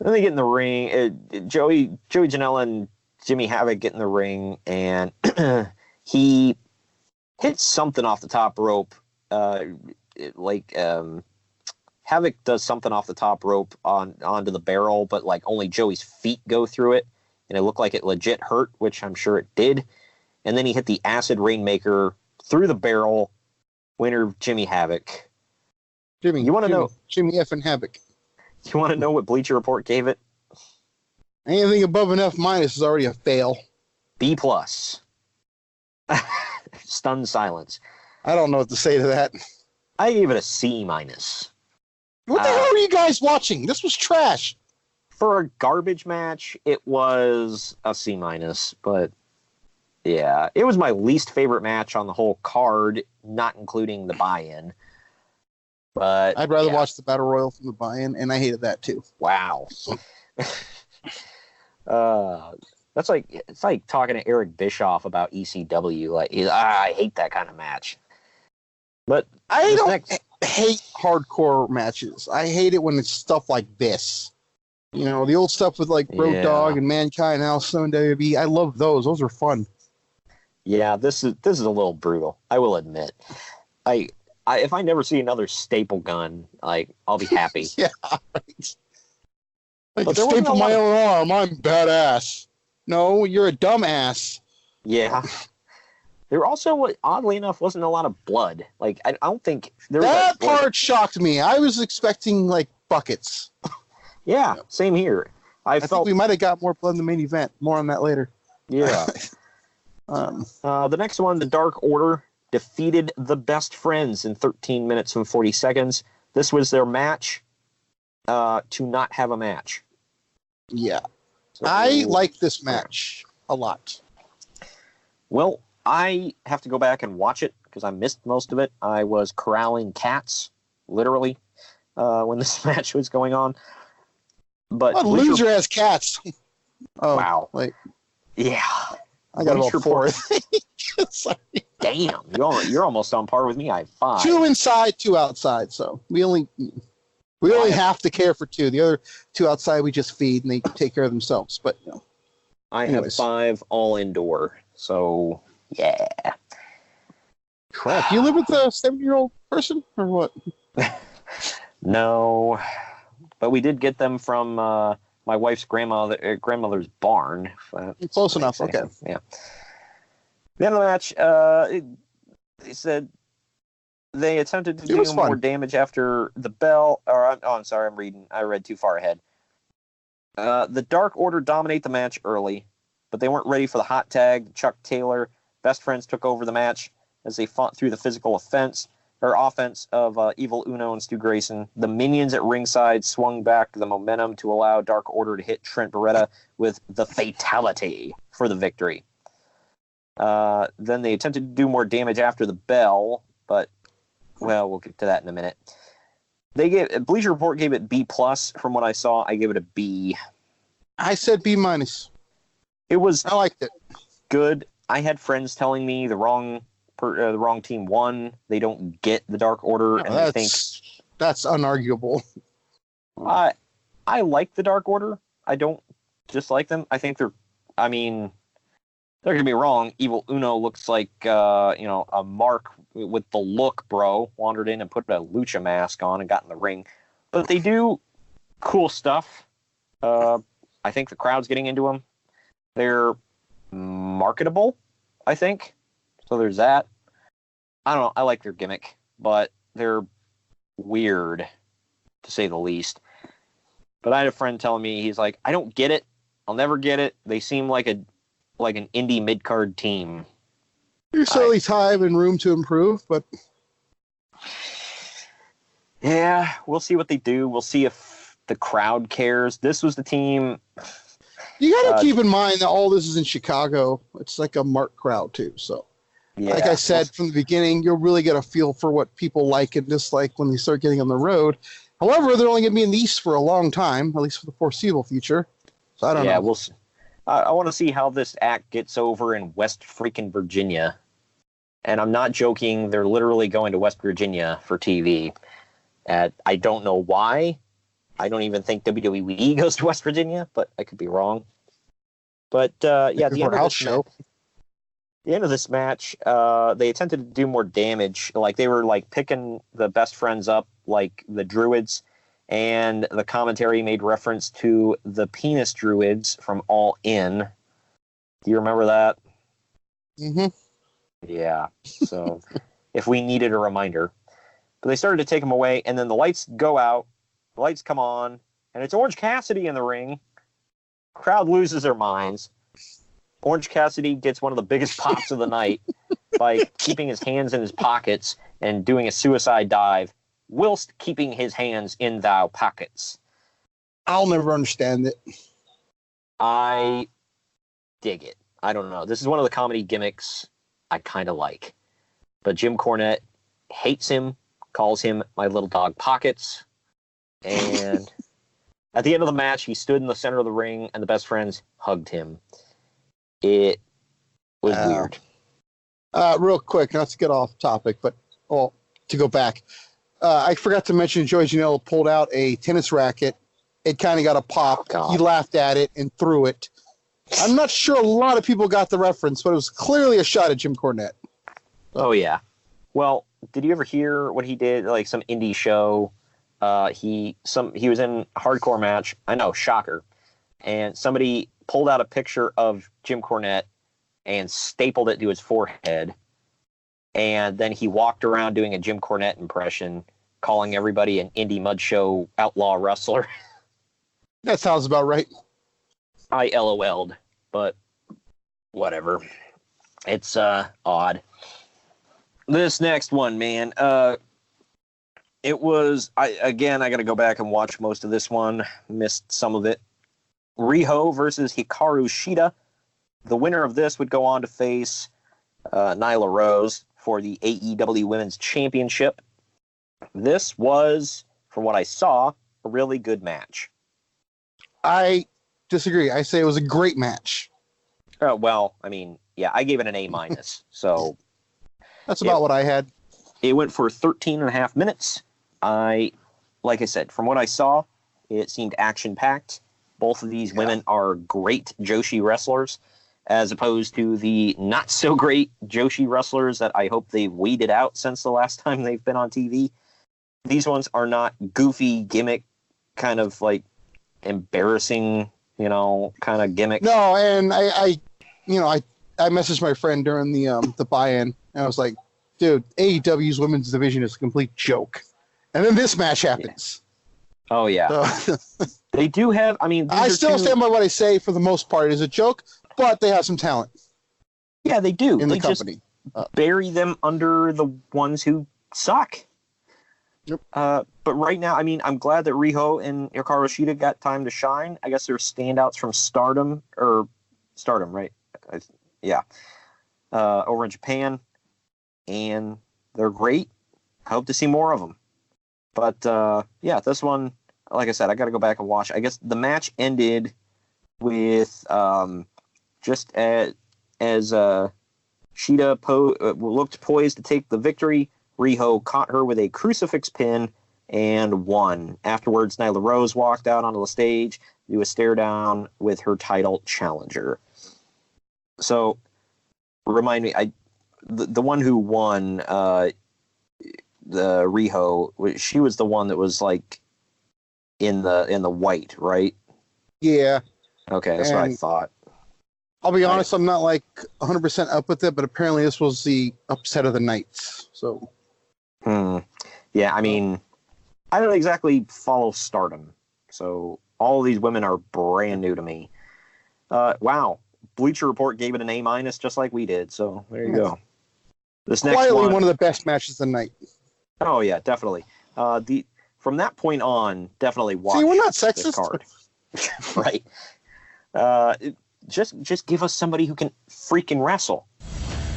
S4: Then they get in the ring. Joey Janela and Jimmy Havoc get in the ring, and he hits something off the top rope. Havoc does something off the top rope onto the barrel, but like only Joey's feet go through it, and it looked like it legit hurt, which I'm sure it did. And then he hit the acid rainmaker through the barrel. Winner Jimmy Havoc.
S5: Jimmy,
S4: you want to know
S5: Jimmy effing Havoc?
S4: You want to know what Bleacher Report gave it?
S5: Anything above an F- is already a fail.
S4: B+. Stunned silence.
S5: I don't know what to say to that.
S4: I gave it a C-.
S5: What the hell are you guys watching? This was trash.
S4: For a garbage match, it was a C-, but yeah, it was my least favorite match on the whole card, not including the buy-in. But
S5: I'd rather watch the Battle Royal from the buy-in, and I hated that too.
S4: Wow. It's like talking to Eric Bischoff about ECW. Like, I hate that kind of match. But
S5: I don't hate hardcore matches. I hate it when it's stuff like this. The old stuff with like Road Dogg and Mankind, Al Snow, and WWE. I love those. Those are fun. Yeah,
S4: this is a little brutal. I will admit. If I never see another staple gun, I'll be happy.
S5: Yeah, right. I can staple my own arm. I'm badass. No, you're a dumbass.
S4: Yeah. There also, oddly enough, wasn't a lot of blood. I don't think there
S5: was that part shocked me. I was expecting buckets.
S4: Yeah, same here. I
S5: think we might have got more blood in the main event. More on that later.
S4: Yeah. The next one, the Dark Order defeated the Best Friends in 13 minutes and 40 seconds. This was their match to not have a match.
S5: Yeah. So, I like this match a lot.
S4: Well, I have to go back and watch it because I missed most of it. I was corralling cats, literally, when this match was going on. But
S5: what loser has cats? Oh,
S4: wow. Yeah.
S5: I got about 4. Sorry.
S4: Damn, you're almost on par with me. I have 5.
S5: 2 inside, 2 outside. So we only have to care for 2. The other 2 outside we just feed and they take care of themselves. But
S4: I have 5 all indoor. So yeah.
S5: Crap. Do you live with a 7-year-old person or what?
S4: No, but we did get them from my wife's grandmother's barn.
S5: Close enough. Okay.
S4: Yeah. The end of the match, they said they attempted to do more damage after the bell. I'm sorry, I read too far ahead. The Dark Order dominate the match early, but they weren't ready for the hot tag. Chuck Taylor, Best Friends took over the match as they fought through the physical offense of Evil Uno and Stu Grayson. The minions at ringside swung back the momentum to allow Dark Order to hit Trent Beretta with the Fatality for the victory. Then they attempted to do more damage after the bell, but, well, we'll get to that in a minute. Bleacher Report gave it B+. From what I saw, I gave it a B.
S5: I said B-. I liked it.
S4: Good. I had friends telling me the wrong team won. They don't get the Dark Order, and they think
S5: that's unarguable.
S4: I like the Dark Order. I don't dislike them. I think they're going to be wrong. Evil Uno looks like a mark with the look, bro. Wandered in and put a lucha mask on and got in the ring. But they do cool stuff. I think the crowd's getting into them. They're marketable, I think. So there's that. I don't know. I like their gimmick, but they're weird, to say the least. But I had a friend telling me, he's like, I don't get it. I'll never get it. They seem like an indie mid-card team.
S5: There's certainly time and room to improve, but...
S4: Yeah, we'll see what they do. We'll see if the crowd cares. This was the team...
S5: You got to keep in mind that all this is in Chicago. It's like a marked crowd, too. So, like I said from the beginning, you'll really get a feel for what people like and dislike when they start getting on the road. However, they're only going to be in the East for a long time, at least for the foreseeable future. So, I don't know. Yeah,
S4: we'll see. I want to see how this act gets over in West freaking Virginia. And I'm not joking. They're literally going to West Virginia for TV. I don't know why. I don't even think WWE goes to West Virginia, but I could be wrong. But, the end of this match, they attempted to do more damage. Like, they were, picking the Best Friends up, like the Druids. And the commentary made reference to the penis druids from All In. Do you remember that?
S5: Mm-hmm.
S4: Yeah. So if we needed a reminder. But they started to take them away, and then the lights go out, the lights come on, and it's Orange Cassidy in the ring. Crowd loses their minds. Orange Cassidy gets one of the biggest pops of the night by keeping his hands in his pockets and doing a suicide dive, whilst keeping his hands in thou pockets.
S5: I'll never understand it.
S4: I dig it. I don't know. This is one of the comedy gimmicks I kind of like. But Jim Cornette hates him, calls him my little dog Pockets. And at the end of the match, he stood in the center of the ring, and the Best Friends hugged him. It was weird.
S5: Real quick, not to get off topic, but to go back. I forgot to mention Joey Janela pulled out a tennis racket. It kind of got a pop. He laughed at it and threw it. I'm not sure a lot of people got the reference, but it was clearly a shot at Jim Cornette.
S4: Oh, yeah. Well, did you ever hear what he did, like some indie show? He was in a hardcore match. I know, shocker. And somebody pulled out a picture of Jim Cornette and stapled it to his forehead. And then he walked around doing a Jim Cornette impression, calling everybody an indie mud show outlaw wrestler.
S5: That sounds about right.
S4: I LOL'd, but whatever. It's odd. This next one, man. It was I got to go back and watch most of this one. Missed some of it. Riho versus Hikaru Shida. The winner of this would go on to face Nyla Rose for the AEW Women's Championship. This was, from what I saw, a really good match.
S5: I disagree. I say it was a great match.
S4: Well, I mean, yeah, I gave it an A-. So
S5: that's about what I had.
S4: It went for 13 and a half minutes. Like I said, from what I saw, it seemed action-packed. Both of these women are great Joshi wrestlers, as opposed to the not-so-great Joshi wrestlers that I hope they've weeded out since the last time they've been on TV. These ones are not goofy gimmick kind of like embarrassing, kind of gimmick.
S5: No, and I messaged my friend during the buy-in, and I was like, dude, AEW's women's division is a complete joke. And then this match happens.
S4: Yeah. Oh, yeah. So, they do have,
S5: I still stand by what I say for the most part. It's a joke, but they have some talent.
S4: Yeah, they do.
S5: In the
S4: they
S5: company.
S4: Just bury them under the ones who suck.
S5: Yep.
S4: But right now, I'm glad that Riho and Hikaru Shida got time to shine. I guess they're standouts from Stardom, right? Yeah. Over in Japan. And they're great. I hope to see more of them. But, yeah, this one, like I said, I got to go back and watch. I guess the match ended with just as Shida looked poised to take the victory, Riho caught her with a crucifix pin and won. Afterwards, Nyla Rose walked out onto the stage to do a stare down with her title challenger. So, remind me, the one who won, the Riho, she was the one that was like in the white, right?
S5: Yeah.
S4: Okay, that's what I thought.
S5: I'll be honest, I'm not like 100% up with it, but apparently this was the upset of the night. So.
S4: Yeah, I don't exactly follow Stardom, so all these women are brand new to me. Wow, Bleacher Report gave it an A- just like we did, so there you go. This next
S5: quietly one of the best matches of the night.
S4: Oh yeah, definitely. From that point on, definitely watch.
S5: See, we're not sexist.
S4: Card. Right. Just give us somebody who can freaking wrestle.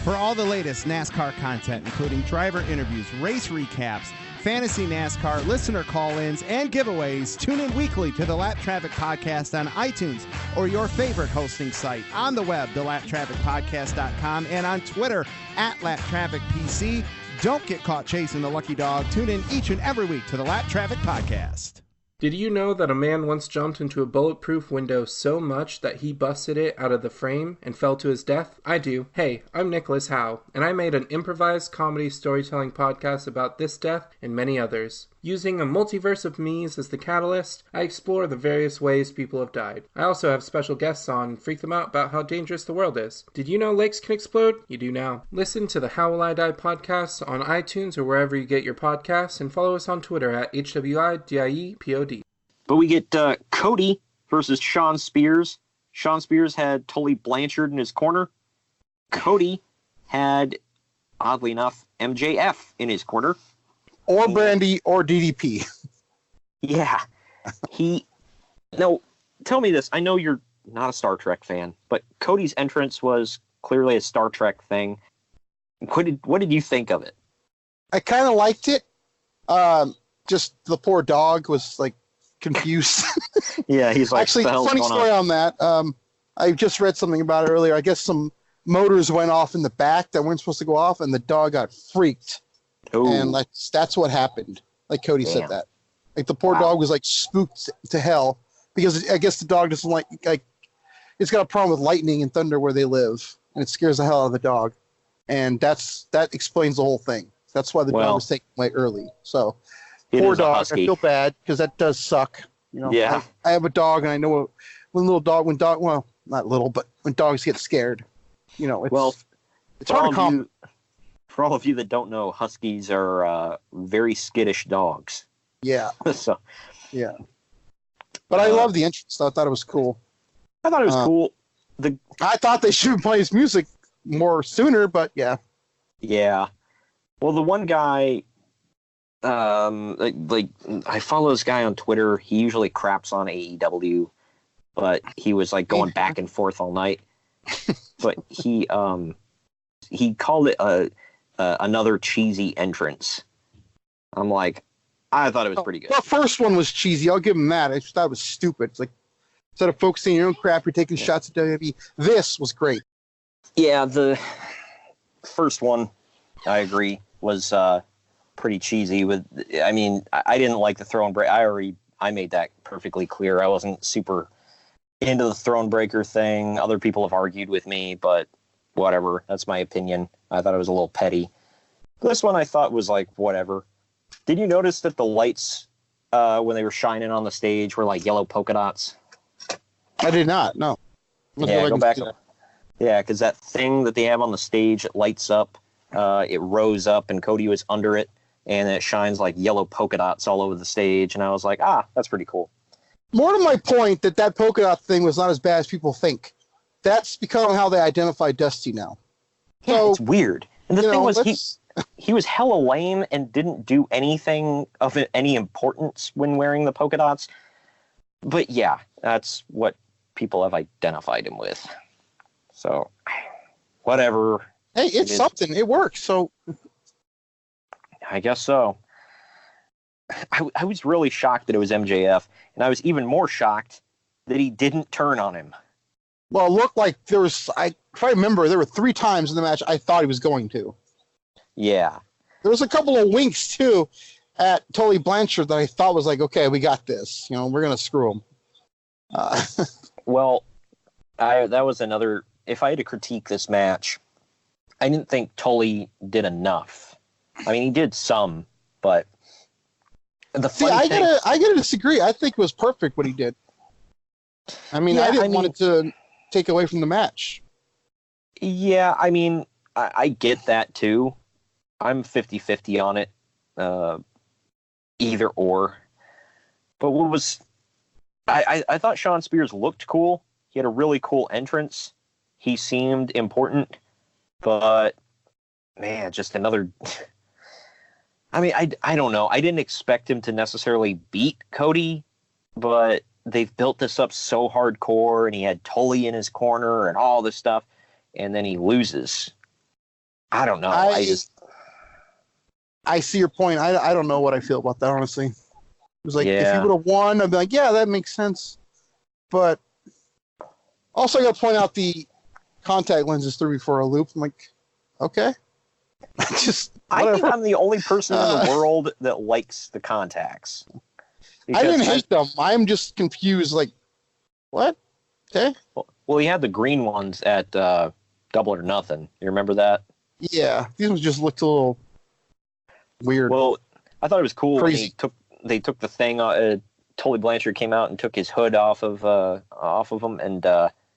S8: For all the latest NASCAR content, including driver interviews, race recaps, fantasy NASCAR, listener call-ins, and giveaways, tune in weekly to the Lap Traffic Podcast on iTunes or your favorite hosting site. On the web, thelaptrafficpodcast.com, and on Twitter, @LapTrafficPC. Don't get caught chasing the lucky dog. Tune in each and every week to the Lap Traffic Podcast.
S9: Did you know that a man once jumped into a bulletproof window so much that he busted it out of the frame and fell to his death? I do. Hey, I'm Nicholas Howe, and I made an improvised comedy storytelling podcast about this death and many others. Using a multiverse of me's as the catalyst, I explore the various ways people have died. I also have special guests on and freak them out about how dangerous the world is. Did you know lakes can explode? You do now. Listen to the How Will I Die podcast on iTunes or wherever you get your podcasts, and follow us on Twitter at HWIDIEPOD.
S4: But we get Cody versus Shawn Spears. Shawn Spears had Tully Blanchard in his corner. Cody had, oddly enough, MJF in his corner.
S5: Or Brandy or DDP.
S4: Yeah. No, tell me this. I know you're not a Star Trek fan, but Cody's entrance was clearly a Star Trek thing. What did you think of it?
S5: I kind of liked it. Just the poor dog was like confused.
S4: Yeah, he's like,
S5: actually, funny story on that. I just read something about it earlier. I guess some motors went off in the back that weren't supposed to go off, and the dog got freaked. Ooh. And that's what happened. Like Cody said that. Like the poor dog was like spooked to hell because I guess the dog doesn't like it's got a problem with lightning and thunder where they live, and it scares the hell out of the dog. And that explains the whole thing. That's why the dog was taken away early. So poor dog. I feel bad because that does suck.
S4: Yeah.
S5: I have a dog, and I know when not little, but when dogs get scared, it's hard to calm.
S4: For all of you that don't know, Huskies are very skittish dogs.
S5: Yeah.
S4: So,
S5: yeah. But I love the entrance. I thought it was cool.
S4: I thought it was cool.
S5: I thought they should play his music more sooner, but yeah.
S4: Yeah. Well, the one guy, I follow this guy on Twitter. He usually craps on AEW, but he was like going back and forth all night. But he called it another cheesy entrance. I'm like, I thought it was pretty good.
S5: The first one was cheesy. I'll give him that. I just thought it was stupid. It's like, instead of focusing on your own crap, you're taking shots at WWE. This was great.
S4: Yeah, the first one, I agree, was pretty cheesy. I didn't like the throne break. I made that perfectly clear. I wasn't super into the throne breaker thing. Other people have argued with me, but whatever. That's my opinion. I thought it was a little petty. This one I thought was like, whatever. Did you notice that the lights when they were shining on the stage were like yellow polka dots?
S5: I did not. No.
S4: Yeah, go back. Yeah, because that thing that they have on the stage, it lights up. It rose up, and Cody was under it, and it shines like yellow polka dots all over the stage. And I was like, that's pretty cool.
S5: More to my point that polka dot thing was not as bad as people think. That's become how they identify Dusty now.
S4: Yeah,
S5: So,
S4: it's weird. And the thing was, he was hella lame and didn't do anything of any importance when wearing the polka dots. But yeah, that's what people have identified him with. So, whatever.
S5: Hey, it's something. It works. So,
S4: I guess so. I was really shocked that it was MJF, and I was even more shocked that he didn't turn on him.
S5: Well, it looked like there was, if I remember, there were 3 times in the match I thought he was going to.
S4: Yeah.
S5: There was a couple of winks, too, at Tully Blanchard that I thought was like, okay, we got this. You know, we're going to screw him.
S4: Well, that was another, if I had to critique this match, I didn't think Tully did enough. I mean, he did some, but
S5: I gotta disagree. I think it was perfect what he did. I mean, I didn't want it to take away from the match.
S4: Yeah, I mean, I get that too. I'm 50-50 on it. Either or. But what was... I thought Shawn Spears looked cool. He had a really cool entrance. He seemed important. But, man, just another... I mean, I don't know. I didn't expect him to necessarily beat Cody, but they've built this up so hardcore, and he had Tully in his corner and all this stuff, and then he loses. I don't know.
S5: I see your point. I don't know what I feel about that, honestly. It was like, if he would have won, I'd be like, yeah, that makes sense. But also, I got to point out the contact lenses threw me for a loop. I'm like, okay.
S4: I think I'm the only person in the world that likes the contacts.
S5: I didn't hate them. I'm just confused. Like, what? Okay.
S4: Well, he had the green ones at Double or Nothing. You remember that?
S5: Yeah. These ones just looked a little weird.
S4: Well, I thought it was cool when they took the thing. Tully Blanchard came out and took his hood off of him, and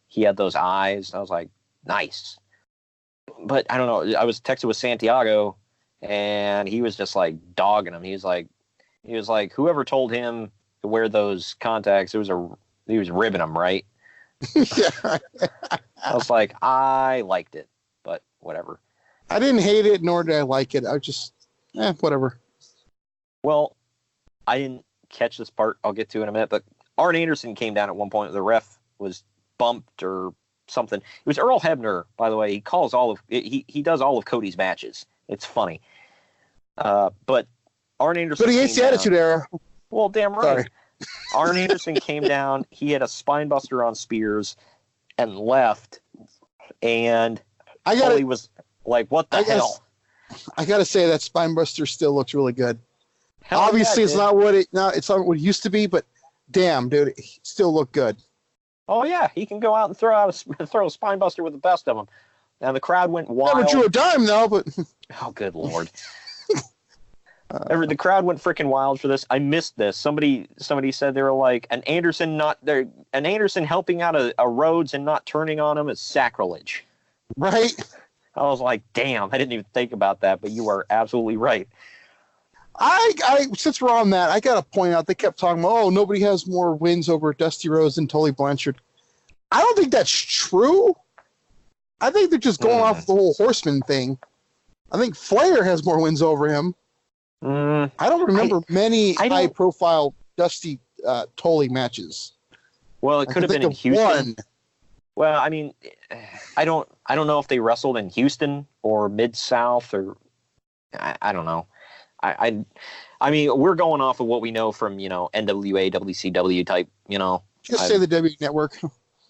S4: he had those eyes. I was like, nice. But I don't know. I was texting with Santiago, and he was just like dogging him. He was like, whoever told him to wear those contacts, he was ribbing him, right?
S5: Yeah.
S4: I was like, I liked it, but whatever.
S5: I didn't hate it, nor did I like it. I was just, whatever.
S4: Well, I didn't catch this part. I'll get to in a minute. But Arn Anderson came down at one point. The ref was bumped or something. It was Earl Hebner, by the way. He calls he does all of Cody's matches. It's funny. But Arn Anderson.
S5: But he hates the Attitude Era.
S4: Well, damn right. Sorry. Arn Anderson came down. He had a spine buster on Spears and left. And Tully was like, what the hell?
S5: I got to say that spine buster still looks really good. Obviously, it's not what it used to be, but damn, dude, it still looked good.
S4: Oh yeah, he can go out and throw a spine buster with the best of them. And the crowd went wild.
S5: Never drew a dime though, but
S4: oh, good lord. The crowd went freaking wild for this. I missed this. Somebody said they were like, an Anderson helping out a Rhodes and not turning on him is sacrilege.
S5: Right.
S4: I was like, damn, I didn't even think about that, but you are absolutely right.
S5: I since we're on that, I got to point out, they kept talking about, nobody has more wins over Dusty Rhodes than Tully Blanchard. I don't think that's true. I think they're just going off the whole Horseman thing. I think Flair has more wins over him. I don't remember many high-profile Dusty Tully matches.
S4: Well, it could have been in Houston. One. Well, I mean, I don't know if they wrestled in Houston or Mid-South or I don't know. I mean, we're going off of what we know from, NWA, WCW type,
S5: Just say the W Network.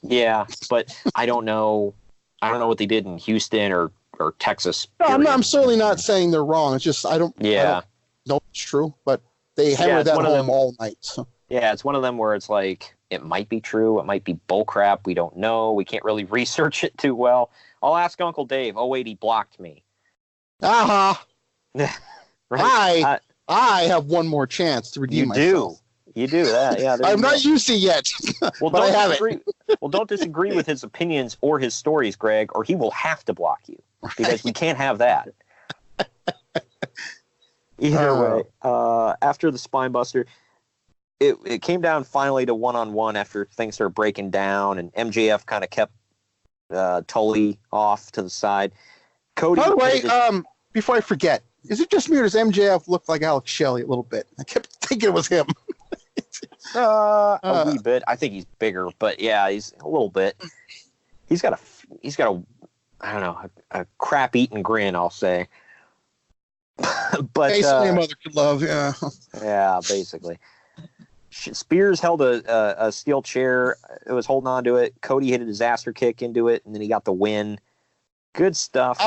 S4: Yeah, but I don't know what they did in Houston or Texas.
S5: No, I'm certainly not saying they're wrong. It's just I don't know it's true, but they hammered that home all night. So.
S4: Yeah, it's one of them where it's like, it might be true, it might be bullcrap, we don't know, we can't really research it too well. I'll ask Uncle Dave. Oh, wait, he blocked me.
S5: Uh-huh.
S4: Right?
S5: I have one more chance to redeem myself.
S4: You do that, yeah.
S5: I'm not used to it yet,
S4: well,
S5: but I have it.
S4: Well, don't disagree with his opinions or his stories, Greg, or he will have to block you because we can't have that. Either way, after the spine buster, it came down finally to one-on-one after things started breaking down, and MJF kind of kept Tully off to the side. Cody.
S5: By the way, before I forget, is it just me or does MJF look like Alex Shelley a little bit? I kept thinking it was him.
S4: A wee bit. I think he's bigger, but yeah, he's a little bit. He's got a I don't know, a crap-eating grin, I'll say. But
S5: basically, a mother could love. Yeah.
S4: Yeah, basically. Spears held a steel chair. It was holding on to it. Cody hit a disaster kick into it, and then he got the win. Good stuff.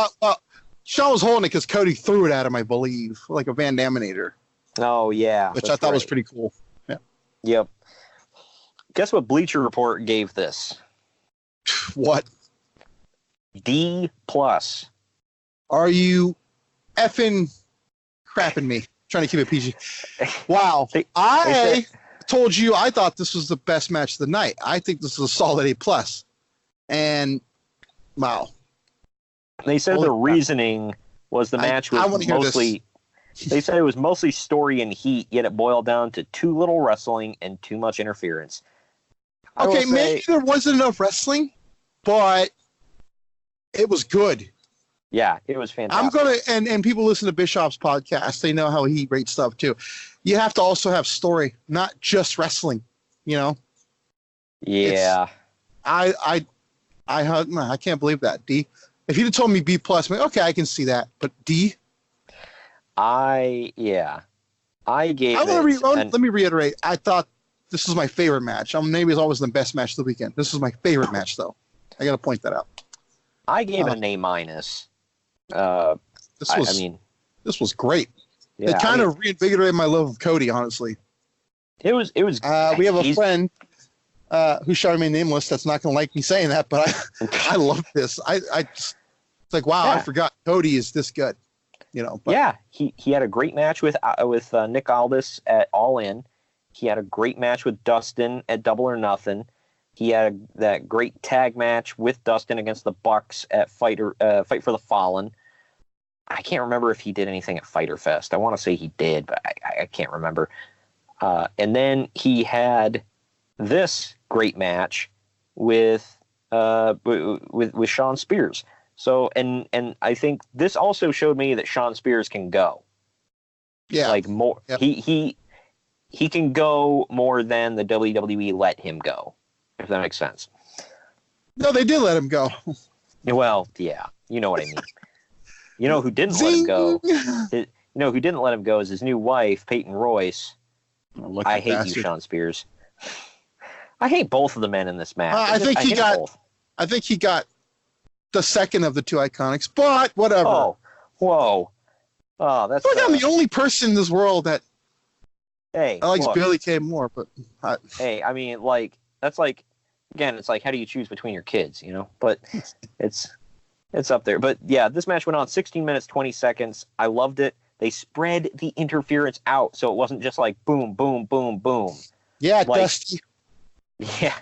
S5: Shawn was holding it because Cody threw it at him, I believe, like a Van Daminator.
S4: Oh, yeah.
S5: Which I thought was pretty cool. Yeah.
S4: Yep. Guess what Bleacher Report gave this?
S5: What?
S4: D+.
S5: Are you effing crapping me? Trying to keep it PG. Wow. I told you I thought this was the best match of the night. I think this is a solid A+. And, wow.
S4: They said the reasoning was the match was mostly... They said it was mostly story and heat, yet it boiled down to too little wrestling and too much interference.
S5: Okay, maybe there wasn't enough wrestling, but it was good.
S4: Yeah, it was fantastic.
S5: I'm gonna and people listen to Bischoff's podcast, they know how he rates stuff too. You have to also have story, not just wrestling, you know?
S4: Yeah.
S5: I can't believe that. D. If you'd have told me B+, okay, I can see that. But D?
S4: I gave
S5: let me reiterate. I thought this was my favorite match. Maybe it's always the best match of the weekend. This was my favorite match, though. I got to point that out.
S4: I gave it an A-.
S5: This was great.
S4: Yeah,
S5: it kind of reinvigorated my love of Cody, honestly.
S4: It was.
S5: We have a friend who's showing me nameless that's not going to like me saying that, but I love this. It's like, wow, yeah. I forgot Cody is this good. You know, but.
S4: Yeah, he had a great match with Nick Aldis at All In. He had a great match with Dustin at Double or Nothing. He had that great tag match with Dustin against the Bucks at Fight for the Fallen. I can't remember if he did anything at Fyter Fest. I want to say he did, but I can't remember. And then he had this great match with Shawn Spears. So and I think this also showed me that Shawn Spears can go.
S5: Yeah.
S4: Like more yep. He can go more than the WWE let him go, if that makes sense.
S5: No, they did let him go.
S4: Well, yeah. You know what I mean. You know who didn't let him go? You know who didn't let him go is his new wife, Peyton Royce. I hate you, Shawn Spears. I hate both of the men in this match.
S5: I think he got the second of the two Iconics, but whatever.
S4: Oh, whoa. Oh, that's.
S5: I feel like I'm the only person in this world that.
S4: Hey,
S5: I like Billy Kay more, but.
S4: Hey, I mean, like that's like, again, it's like how do you choose between your kids, you know? But it's up there. But yeah, this match went on 16 minutes 20 seconds. I loved it. They spread the interference out, so it wasn't just like boom, boom, boom, boom.
S5: Yeah, like, Dusty.
S4: Yeah,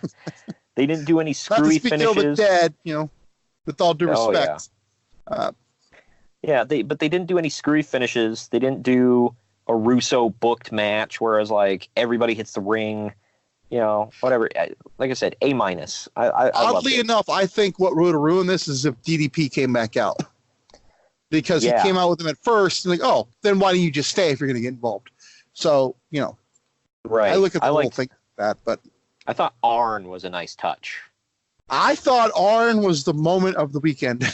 S4: they didn't do any screwy finishes.
S5: Not to speak ill of the dead, you know. With all due respect.
S4: Yeah. But they didn't do any screwy finishes. They didn't do a Russo booked match, whereas like everybody hits the ring, you know, whatever. Like I said, A-.
S5: Oddly enough, I think what would have ruined this is if DDP came back out. Because he came out with them at first, and like, oh, then why don't you just stay if you're going to get involved? So, you know.
S4: Right.
S5: I look at the whole thing like that, but.
S4: I thought Arn was a nice touch.
S5: I thought Arn was the moment of the weekend.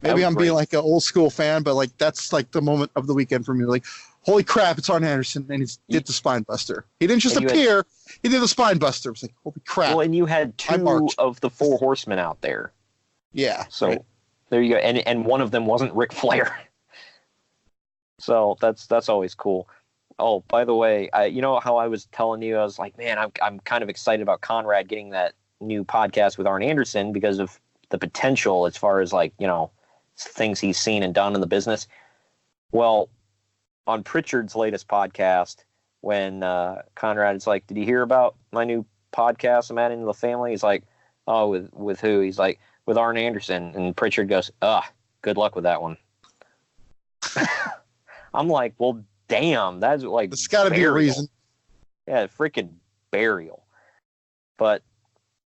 S5: Maybe I'm being like an old school fan, but like that's like the moment of the weekend for me. Like, holy crap, it's Arn Anderson, and he did the spine buster. He didn't just appear; he did the spine buster. It was like, holy crap!
S4: Well, and you had two of the four horsemen out there.
S5: Yeah.
S4: So there you go, and one of them wasn't Ric Flair. So that's always cool. Oh, by the way, you know how I was telling you, I was like, man, I'm kind of excited about Conrad getting that new podcast with Arn Anderson because of the potential as far as like, you know, things he's seen and done in the business. Well, on Pritchard's latest podcast when Conrad is like, "Did you hear about my new podcast I'm adding to the family?" He's like, "Oh, with who?" He's like, "With Arn Anderson." And Pritchard goes, good luck with that one." I'm like, well, damn, that's like,
S5: it's got to be a reason.
S4: Yeah, freaking burial. But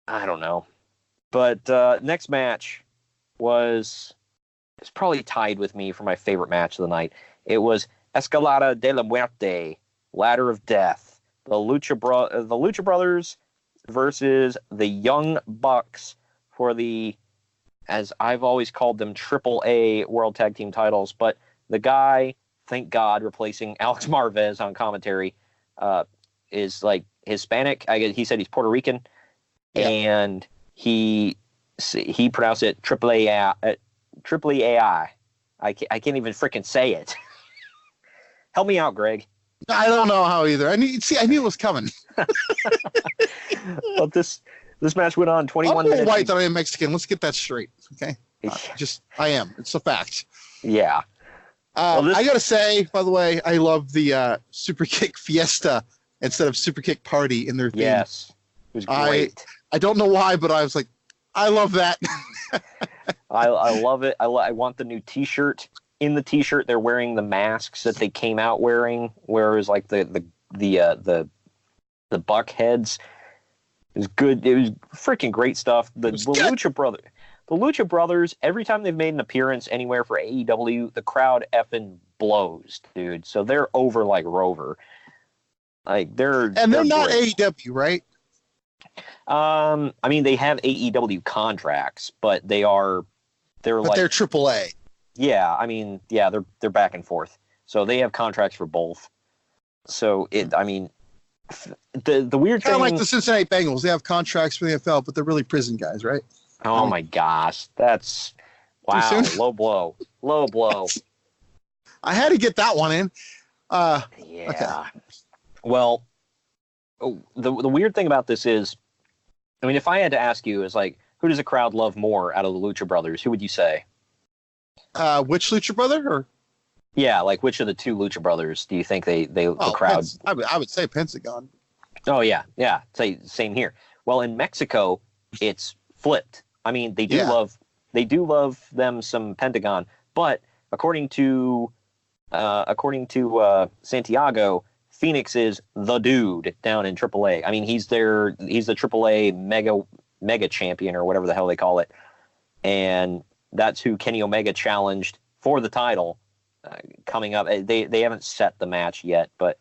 S4: I don't know. But next match was, it's probably tied with me for my favorite match of the night. It was Escalada de la Muerte, Ladder of Death. The Lucha Brothers versus the Young Bucks for the, as I've always called them, AAA World Tag Team titles. But the guy, thank God, replacing Alex Marvez on commentary, is like Hispanic. He said he's Puerto Rican, and he pronounced it AAA. I can't even freaking say it. Help me out, Greg.
S5: I don't know how either. I knew it was coming.
S4: But this match went on 21 minutes.
S5: I'm white that I am Mexican. Let's get that straight, okay? I am. It's a fact.
S4: Yeah.
S5: I gotta say, by the way, I love the Super Kick Fiesta instead of Super Kick Party in their theme.
S4: Yes, it was great.
S5: I don't know why, but I was like, I love that.
S4: I love it. I want the new T-shirt. In the T-shirt, they're wearing the masks that they came out wearing, where it was like the buck heads. It was good. It was freaking great stuff. The Lucha Brothers. Every time they've made an appearance anywhere for AEW, the crowd effing blows, dude. So they're over like Rover. Like they're
S5: not
S4: great.
S5: AEW, right?
S4: I mean, they have AEW contracts, but they're
S5: AAA.
S4: Yeah, I mean, yeah, they're back and forth. So they have contracts for both. So the weird thing,
S5: kind of like the Cincinnati Bengals, they have contracts for the NFL, but they're really prison guys, right?
S4: Oh my gosh, that's wow, low blow.
S5: I had to get that one in.
S4: Yeah.
S5: Okay.
S4: Well, the weird thing about this is, I mean, if I had to ask you, is like, who does the crowd love more out of the Lucha Brothers? Who would you say?
S5: Which Lucha Brother? Or?
S4: Yeah, like which of the two Lucha Brothers do you think the crowd?
S5: I would say Pentagon.
S4: Oh yeah. Same here. Well, in Mexico, it's flipped. I mean, they do love them some Pentagon, but according to Santiago, Phoenix is the dude down in AAA. I mean, he's the AAA mega champion or whatever the hell they call it, and that's who Kenny Omega challenged for the title coming up. They haven't set the match yet, but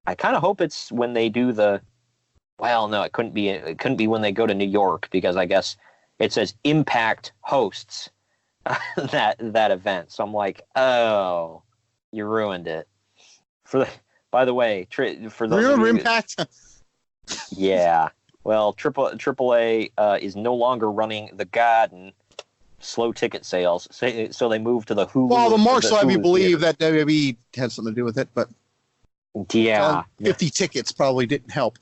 S4: I kind of hope it's when they do the. Well, no, it couldn't be. It couldn't be when they go to New York because I guess it says Impact hosts that event. So I'm like, oh, you ruined it. By the way, for those
S5: remember Impact.
S4: Yeah. Well, AAA is no longer running the Garden. Slow ticket sales, so they moved to the Hulu.
S5: Well, the marks let me believe that WWE had something to do with it, but 50 tickets probably didn't help.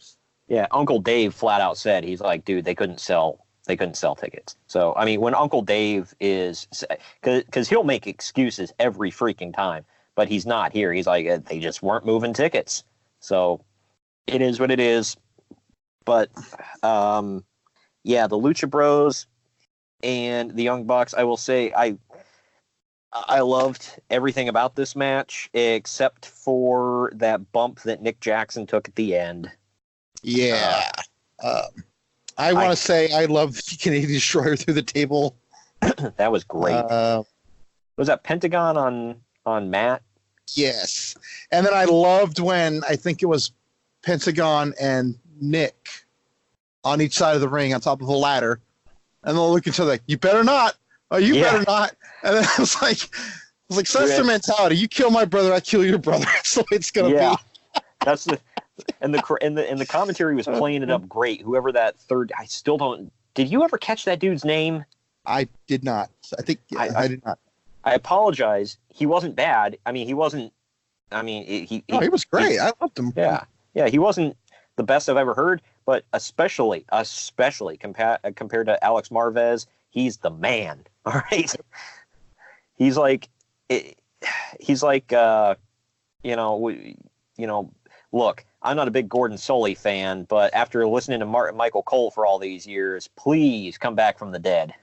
S4: Yeah, Uncle Dave flat out said he's like, dude, they couldn't sell tickets. So I mean, when Uncle Dave is, because he'll make excuses every freaking time, but he's not here. He's like, they just weren't moving tickets. So it is what it is. But the Lucha Bros and the Young Bucks, I will say I loved everything about this match except for that bump that Nick Jackson took at the end.
S5: Yeah. I want to say I love the Canadian Destroyer through the table.
S4: That was great. Was that Pentagon on Matt?
S5: Yes. And then I loved when I think it was Pentagon and Nick on each side of the ring on top of a ladder. And they'll look at each other like, you better not. Oh, you better not. And then I was like, so that's their mentality. You kill my brother, I kill your brother. That's the way it's gonna be.
S4: That's the and the commentary was playing it up great. Whoever that third, I still don't. Did you ever catch that dude's name?
S5: I did not. I think I did not.
S4: I apologize. He wasn't bad. I mean, he wasn't. I mean, he
S5: was great. I loved him.
S4: Yeah. He wasn't the best I've ever heard. But especially compared to Alex Marvez, he's the man. All right, he's like look, I'm not a big Gordon Soley fan, but after listening to Michael Cole for all these years, please come back from the dead.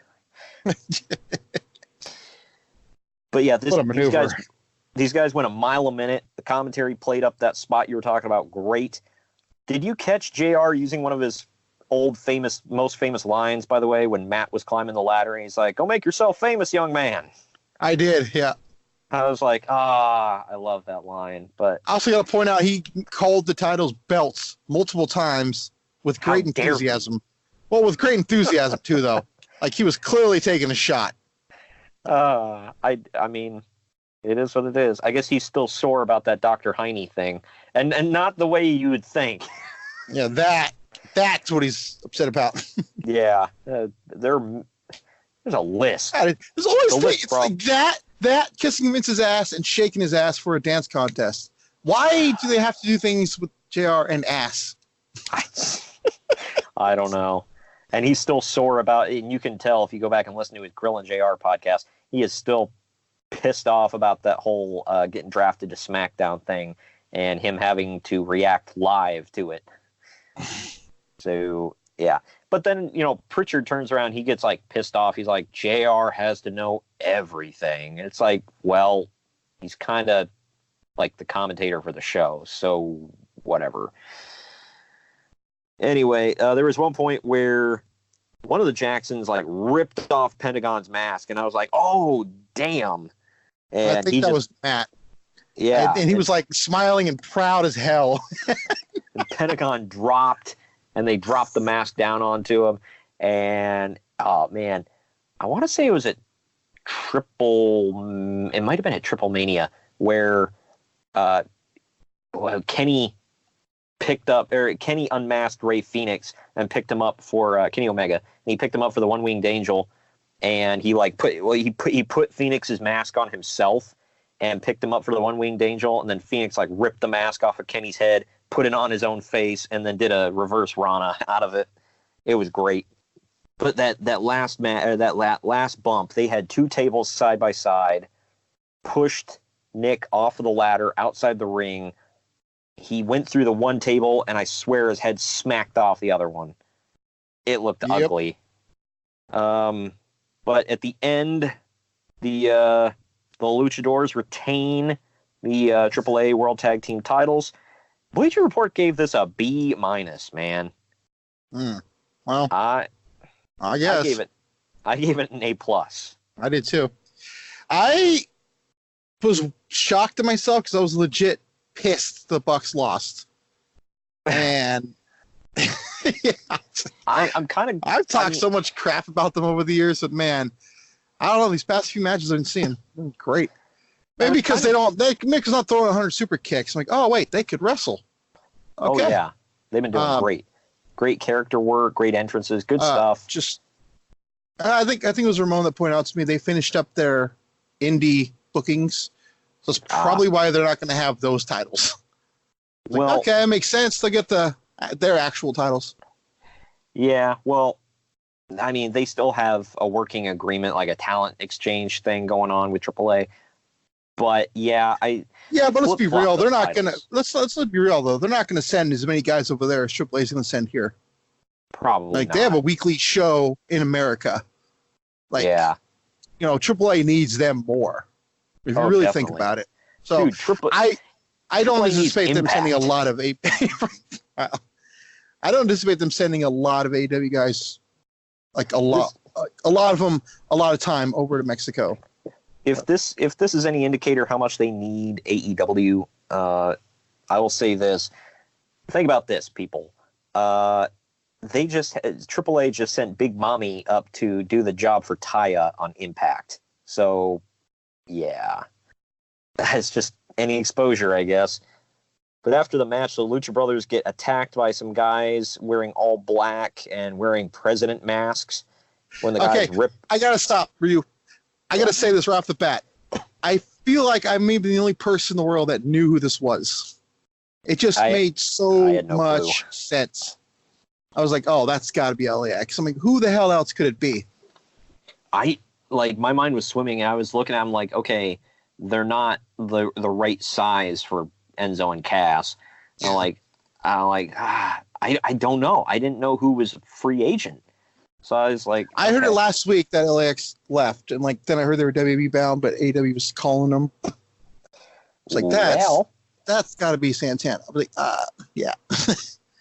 S4: But yeah, these guys went a mile a minute. The commentary played up that spot you were talking about. Great. Did you catch JR using one of his most famous lines, by the way, when Matt was climbing the ladder and he's like, "Go make yourself famous, young man"?
S5: I did, yeah.
S4: I was like, I love that line. But
S5: I also got to point out he called the titles belts multiple times with great enthusiasm. Well, with great enthusiasm too, though. Like he was clearly taking a shot.
S4: I mean, it is what it is. I guess he's still sore about that Dr. Heine thing, and not the way you would think.
S5: Yeah, that's what he's upset about.
S4: Yeah, there's a list.
S5: There's always it's like that kissing Vince's ass and shaking his ass for a dance contest. Why do they have to do things with JR and ass?
S4: I don't know. And he's still sore about it, and you can tell if you go back and listen to his Grill and JR podcast, he is still pissed off about that whole getting drafted to SmackDown thing and him having to react live to it. So, yeah. But then, Pritchard turns around, he gets, pissed off. He's like, JR has to know everything. It's like, well, he's kind of like the commentator for the show, so whatever. Anyway, there was one point where one of the Jacksons, ripped off Pentagon's mask, and I was like, oh, damn. And
S5: I think that was Matt.
S4: Yeah.
S5: And he was, smiling and proud as hell.
S4: And Pentagon dropped, and they dropped the mask down onto him. And, oh, man, I want to say it was it might have been at Triple Mania, where Kenny unmasked Ray Phoenix and picked him up for Kenny Omega. And he picked him up for the One Winged Angel, and he put Phoenix's mask on himself and picked him up for the One Winged Angel, and then Phoenix ripped the mask off of Kenny's head, put it on his own face, and then did a reverse Rana out of it. It was great. But that last bump, they had two tables side by side, pushed Nick off of the ladder outside the ring. He went through the one table, and I swear his head smacked off the other one. It looked ugly. But at the end, the Luchadors retain the AAA World Tag Team titles. Bleacher Report gave this a B-, man.
S5: Well, I guess
S4: I gave it an A+.
S5: I did too. I was shocked at myself because I was legit pissed the Bucks lost, and
S4: I'm kind of.
S5: I've talked so much crap about them over the years, but man, I don't know, these past few matches I've been seeing, great. Maybe because Nick's not throwing 100 super kicks. I'm like, oh wait, they could wrestle. Okay.
S4: Oh yeah, they've been doing great character work, great entrances, good stuff.
S5: I think it was Ramon that pointed out to me they finished up their indie bookings, so it's probably why they're not going to have those titles. Okay, it makes sense. They get their actual titles.
S4: Yeah, well, I mean, they still have a working agreement, like a talent exchange thing going on with AAA. But yeah,
S5: but let's be real. They're not gonna. Let's be real though. They're not gonna send as many guys over there as AAA's gonna send here.
S4: Probably not.
S5: They have a weekly show in America. AAA needs them more. If you really think about it. So dude, I don't anticipate them sending a lot of I don't anticipate them sending a lot of AEW guys, a lot of them, a lot of time over to Mexico.
S4: If this is any indicator how much they need AEW, I will say this. Think about this, people. AAA just sent Big Mommy up to do the job for Taya on Impact. So, yeah. That's just any exposure, I guess. But after the match, the Lucha Brothers get attacked by some guys wearing all black and wearing president masks. When the guys rip. I gotta stop, Ryu. I gotta say this right off the bat. I feel like I may be the only person in the world that knew who this was. It just made so much sense. I was like, oh, that's got to be LAX. I'm like, who the hell else could it be? My mind was swimming. I was looking at him like, okay, they're not the right size for Enzo and Cass. I'm like, I don't know. I didn't know who was a free agent. So I was like,
S5: I heard it last week that LAX left, and like then I heard they were WWE bound, but AEW was calling them. It's like that's got to be Santana. I was like, yeah,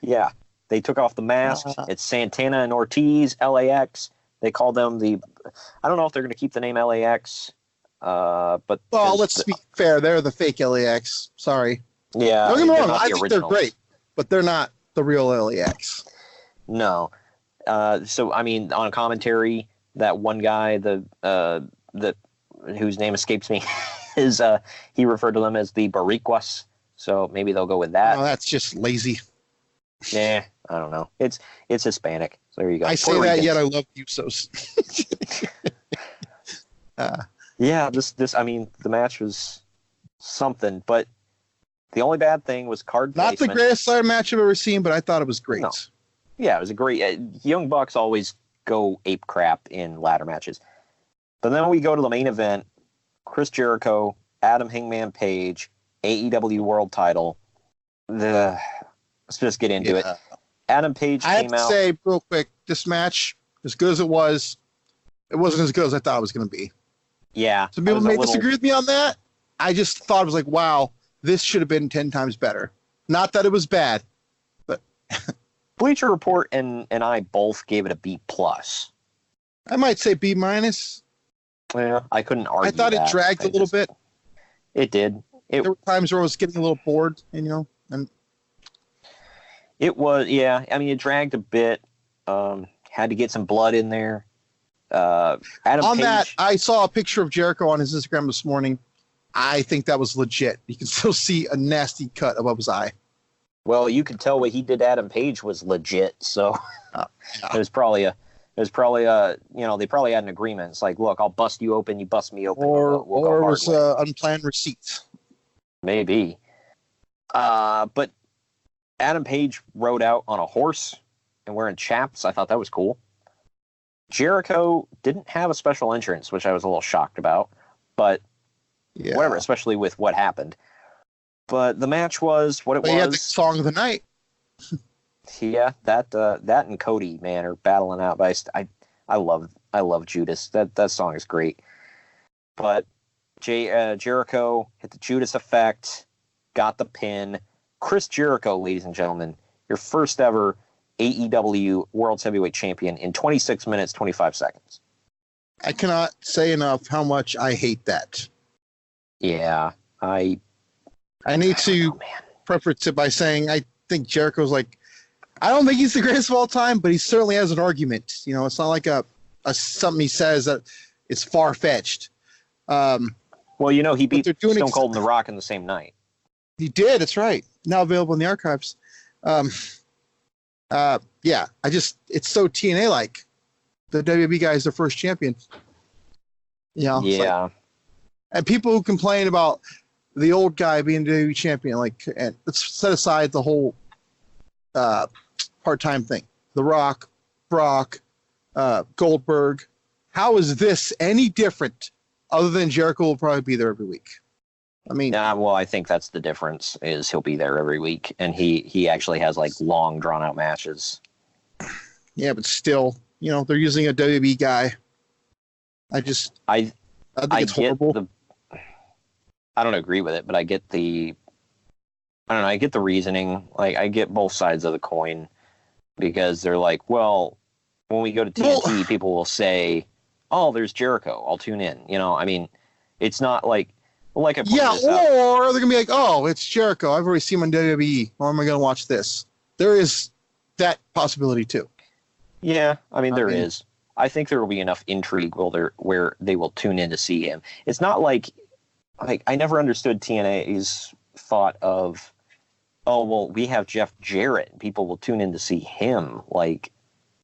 S4: yeah. They took off the mask. It's Santana and Ortiz, LAX. They call them I don't know if they're going to keep the name LAX, but
S5: let's be fair. They're the fake LAX. Sorry.
S4: Yeah,
S5: don't get me wrong. I think they're great, but they're not the real LAX.
S4: No. So I mean, on commentary, that one guy, whose name escapes me, is he referred to them as the Boricuas. So maybe they'll go with that.
S5: Oh, that's just lazy.
S4: Yeah, I don't know. It's Hispanic. So there you go.
S5: I say that, yet I love Usos.
S4: Yeah, this. I mean, the match was something, but the only bad thing was card placement.
S5: Not the greatest ladder match I've ever seen, but I thought it was great.
S4: No. Yeah, it was a great. Young Bucks always go ape crap in ladder matches, but then we go to the main event: Chris Jericho, Adam Hangman Page, AEW World Title. Let's just get into it. Adam Page came out. I have to
S5: say real quick, this match, as good as it wasn't as good as I thought it was going to be.
S4: Yeah.
S5: Some people may disagree with me on that. I just thought it was like, wow, this should have been 10 times better. Not that it was bad, but
S4: Bleacher Report and I both gave it a B+.
S5: I might say B-.
S4: Yeah, I couldn't argue.
S5: I thought it dragged a little bit.
S4: It did.
S5: There were times where I was getting a little bored, and
S4: it was, yeah. I mean, it dragged a bit. Had to get some blood in there. Adam Page,
S5: that, I saw a picture of Jericho on his Instagram this morning. I think that was legit. You can still see a nasty cut above his eye.
S4: Well, you could tell what he did to Adam Page was legit. So it was probably they probably had an agreement. It's like, look, I'll bust you open, you bust me open.
S5: Or it was unplanned receipts.
S4: Maybe. But Adam Page rode out on a horse and wearing chaps. I thought that was cool. Jericho didn't have a special entrance, which I was a little shocked about, but whatever, especially with what happened. But the match was what it was.
S5: He had the song of the night.
S4: Yeah, that and Cody, man, are battling out. But I love Judas. That song is great. But Jericho hit the Judas effect, got the pin. Chris Jericho, ladies and gentlemen, your first ever AEW World Heavyweight Champion in 26 minutes, 25 seconds.
S5: I cannot say enough how much I hate that.
S4: Yeah, I
S5: need to preface it by saying I think Jericho's I don't think he's the greatest of all time, but he certainly has an argument. It's not like a something he says that it's far-fetched.
S4: Well, he beat Stone Cold and The Rock in the same night.
S5: He did, that's right. Now available in the archives. It's so TNA-like. The WWE guy is their first champion.
S4: Yeah.
S5: And people who complain about the old guy being the WWE champion, and let's set aside the whole part-time thing. The Rock, Brock, Goldberg. How is this any different other than Jericho will probably be there every week? I mean,
S4: I think that's the difference is he'll be there every week, and he actually has long drawn out matches.
S5: Yeah, but still, they're using a WWE guy. I think it's horrible.
S4: I don't agree with it, but I get the reasoning. I get both sides of the coin because they're like, well, when we go to TNT, people will say, "Oh, there's Jericho. I'll tune in." I mean, it's not like or they're gonna be like,
S5: "Oh, it's Jericho. I've already seen him on WWE. Why am I gonna watch this?" There is that possibility too.
S4: Yeah, I mean, there is. I think there will be enough intrigue where they will tune in to see him. It's not like I never understood TNA's thought of, oh, well, we have Jeff Jarrett. People will tune in to see him.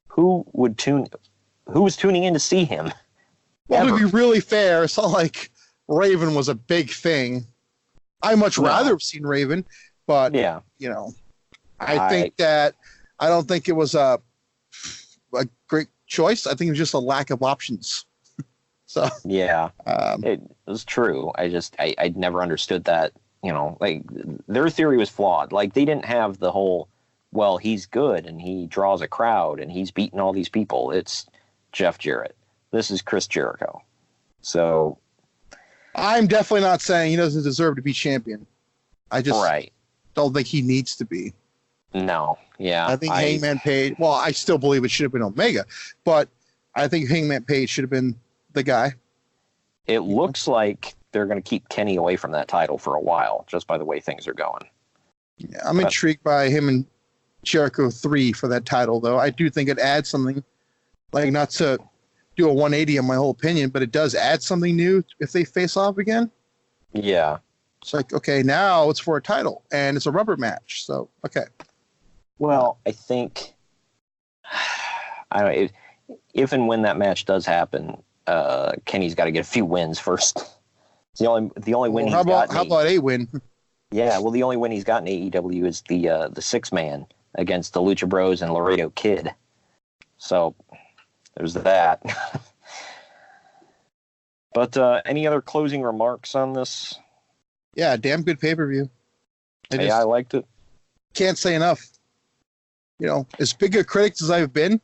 S4: Who was tuning in to see him?
S5: Well, to be really fair, it's not like Raven was a big thing. I much rather have seen Raven, but I think that I don't think it was a great choice. I think it was just a lack of options. So
S4: yeah, is true. I never understood that. You know, like their theory was flawed. Like they didn't have the whole, well, he's good and he draws a crowd and he's beating all these people. It's Jeff Jarrett. This is Chris Jericho. So
S5: I'm definitely not saying he doesn't deserve to be champion. I just
S4: right.
S5: don't think he needs to be.
S4: No, yeah.
S5: I think Hangman Page, well, I still believe it should have been Omega, but I think Hangman Page should have been the guy.
S4: It looks like they're going to keep Kenny away from that title for a while, just by the way things are going.
S5: Yeah, I'm intrigued by him and Jericho 3 for that title, though. I do think it adds something, like not to do a 180 on my whole opinion, but it does add something new if they face off again.
S4: Yeah.
S5: It's like, okay, now it's for a title, and it's a rubber match, so, okay.
S4: Well, I think, I don't know, if and when that match does happen, Kenny's got to get a few wins first. It's the only win he's got.
S5: How about a win?
S4: Yeah, well, the only win he's got in AEW is the 6-man against the Lucha Bros and Laredo Kid. So there's that. But any other closing remarks on this?
S5: Yeah, damn good pay-per-view.
S4: I liked it.
S5: Can't say enough. You know, as big a critic as I've been,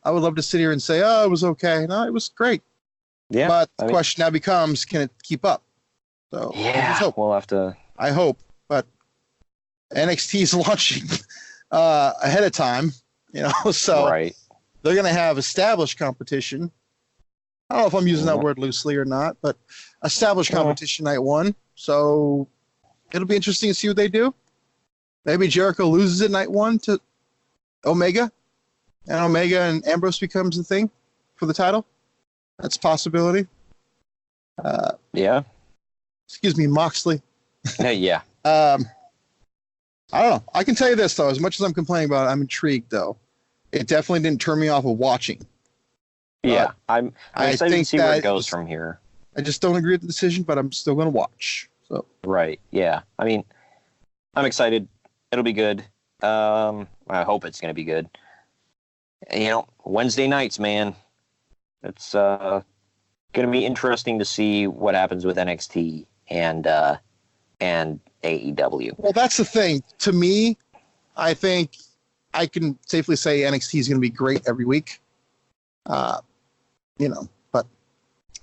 S5: I would love to sit here and say, oh, it was okay. No, it was great.
S4: Yeah.
S5: But the question now becomes, can it keep up? So
S4: yeah, we'll have to.
S5: I hope. But NXT is launching ahead of time, you know, so
S4: right.
S5: They're going to have established competition. I don't know if I'm using that word loosely or not, but established competition night one. So it'll be interesting to see what they do. Maybe Jericho loses it night one to Omega, and Omega and Ambrose becomes the thing for the title. That's a possibility.
S4: Yeah.
S5: Excuse me, Moxley.
S4: Yeah.
S5: I don't know. I can tell you this, though. As much as I'm complaining about it, I'm intrigued, though. It definitely didn't turn me off of watching.
S4: Yeah. I'm excited to see where it goes from here.
S5: I just don't agree with the decision, but I'm still going to watch. So
S4: right. Yeah. I mean, I'm excited. It'll be good. I hope it's going to be good. You know, Wednesday nights, man. It's going to be interesting to see what happens with NXT and AEW.
S5: Well, that's the thing. To me, I think I can safely say NXT is going to be great every week. You know, but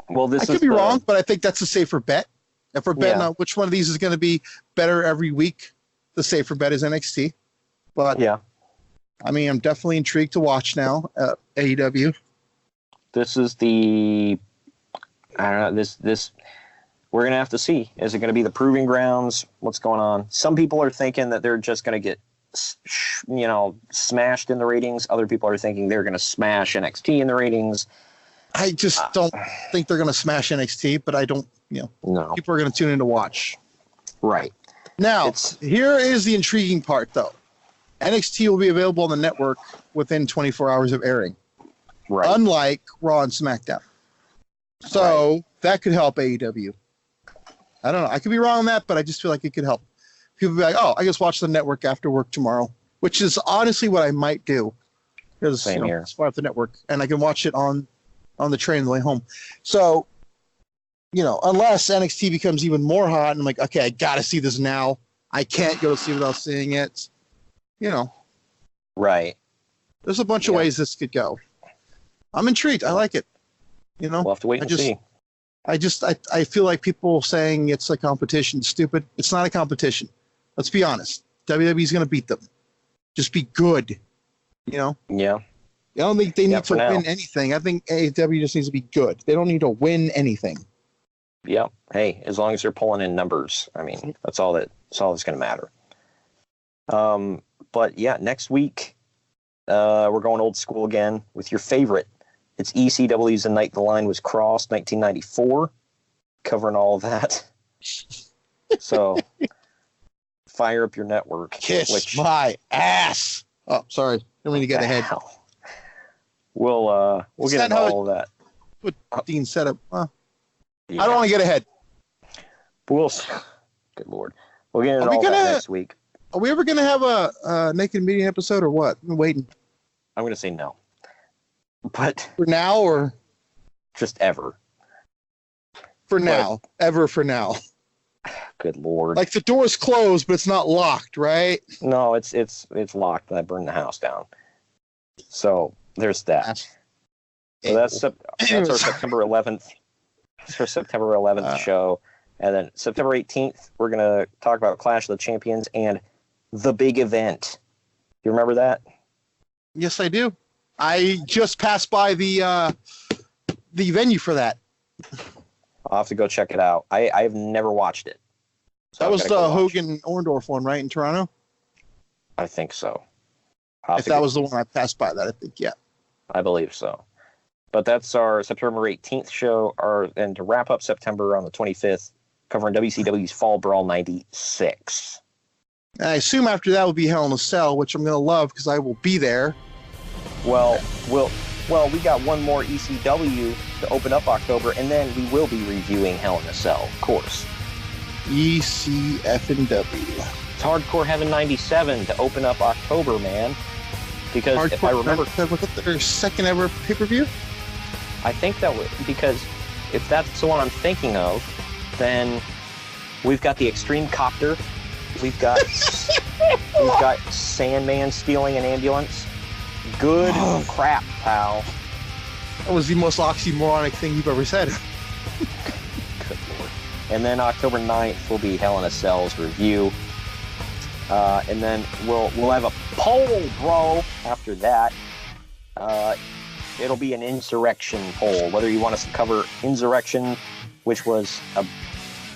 S5: I could be wrong, but I think that's a safer bet. If we're betting on which one of these is going to be better every week, the safer bet is NXT. But
S4: yeah,
S5: I mean, I'm definitely intrigued to watch now AEW.
S4: This is I don't know, this we're going to have to see. Is it going to be the proving grounds? What's going on? Some people are thinking that they're just going to get, you know, smashed in the ratings. Other people are thinking they're going to smash NXT in the ratings.
S5: I just don't think they're going to smash NXT, but I don't, you know,
S4: no.
S5: People are going to tune in to watch.
S4: Right.
S5: Now, here is the intriguing part, though. NXT will be available on the network within 24 hours of airing.
S4: Right.
S5: Unlike Raw and SmackDown. So that could help AEW. I don't know. I could be wrong on that, but I just feel like it could help. People be like, oh, I just watch the network after work tomorrow, which is honestly what I might do. Because
S4: Same here.
S5: It's far off the network, and I can watch it on the train on the way home. So, you know, unless NXT becomes even more hot, and I'm like, okay, I got to see this now. I can't go to see without seeing it. You know.
S4: Right.
S5: There's a bunch of ways this could go. I'm intrigued. I like it. You know,
S4: we'll have to wait and see.
S5: I feel like people saying it's a competition is stupid. It's not a competition. Let's be honest. WWE's going to beat them. Just be good. You know?
S4: Yeah.
S5: I don't think they need to win anything. I think AEW just needs to be good. They don't need to win anything.
S4: Yeah. Hey, as long as they're pulling in numbers, I mean, that's all that's going to matter. But yeah, next week we're going old school again with your favorite. It's ECW's The Night the Line Was Crossed, 1994, covering all of that. So, fire up your network.
S5: Kiss my ass. Oh, sorry. Didn't mean to get ahead.
S4: We'll get into all of that.
S5: What Dean said up. I don't want to get ahead.
S4: Good Lord. We'll get into all that next week.
S5: Are we ever going to have a Naked Meeting episode or what? I'm waiting.
S4: I'm going to say no. But
S5: for now or
S4: just ever.
S5: For now. Ever for now.
S4: Good Lord.
S5: Like the door's closed, but it's not locked, right?
S4: No, it's locked, and I burned the house down. So there's that. So that's our September 11th. That's our September 11th show. And then September 18th, we're going to talk about Clash of the Champions and the big event. You remember that?
S5: Yes, I do. I just passed by the venue for that.
S4: I'll have to go check it out. I've never watched it. So
S5: that was the Hogan-Orndorff one, right, in Toronto?
S4: I think so.
S5: If that was the one I passed by that, I think, yeah.
S4: I believe so. But that's our September 18th show. And to wrap up September on the 25th, covering WCW's Fall Brawl 96.
S5: And I assume after that will be Hell in a Cell, which I'm going to love because I will be there.
S4: Well, we got one more ECW to open up October, and then we will be reviewing Hell in a Cell, of course.
S5: ECF&W.
S4: It's Hardcore Heaven 97 to open up October, man. Because
S5: Hardcore,
S4: if I remember...
S5: Was it their second ever pay-per-view?
S4: I think that was... Because if that's the one I'm thinking of, then we've got the Extreme Copter. We've got Sandman stealing an ambulance. Good crap, pal.
S5: That was the most oxymoronic thing you've ever said.
S4: Good Lord. And then October 9th will be Hell in a Cell's review. And then we'll have a poll, bro, after that. It'll be an Insurrection poll, whether you want us to cover Insurrection, which was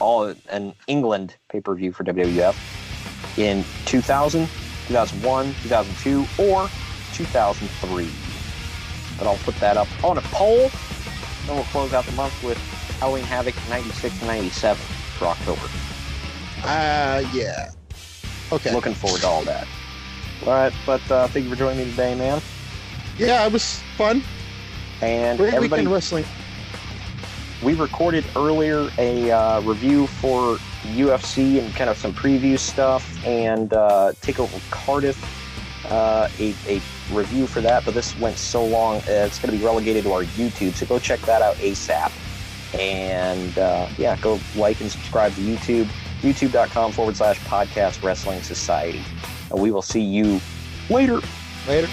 S4: an England pay-per-view for WWF in 2000, 2001, 2002, or 2003. But I'll put that up on a poll. Then we'll close out the month with Halloween Havoc 96 and 97 for October.
S5: Yeah. Okay.
S4: Looking forward to all that. All right, but thank you for joining me today, man.
S5: Yeah, it was fun.
S4: And
S5: great
S4: everybody,
S5: weekend wrestling.
S4: We recorded earlier a review for UFC and kind of some preview stuff, and TakeOver Cardiff, a review for that, but this went so long, it's going to be relegated to our YouTube, so go check that out ASAP. And go like and subscribe to YouTube, youtube.com/Podcast Wrestling Society. And we will see you later.
S5: Later.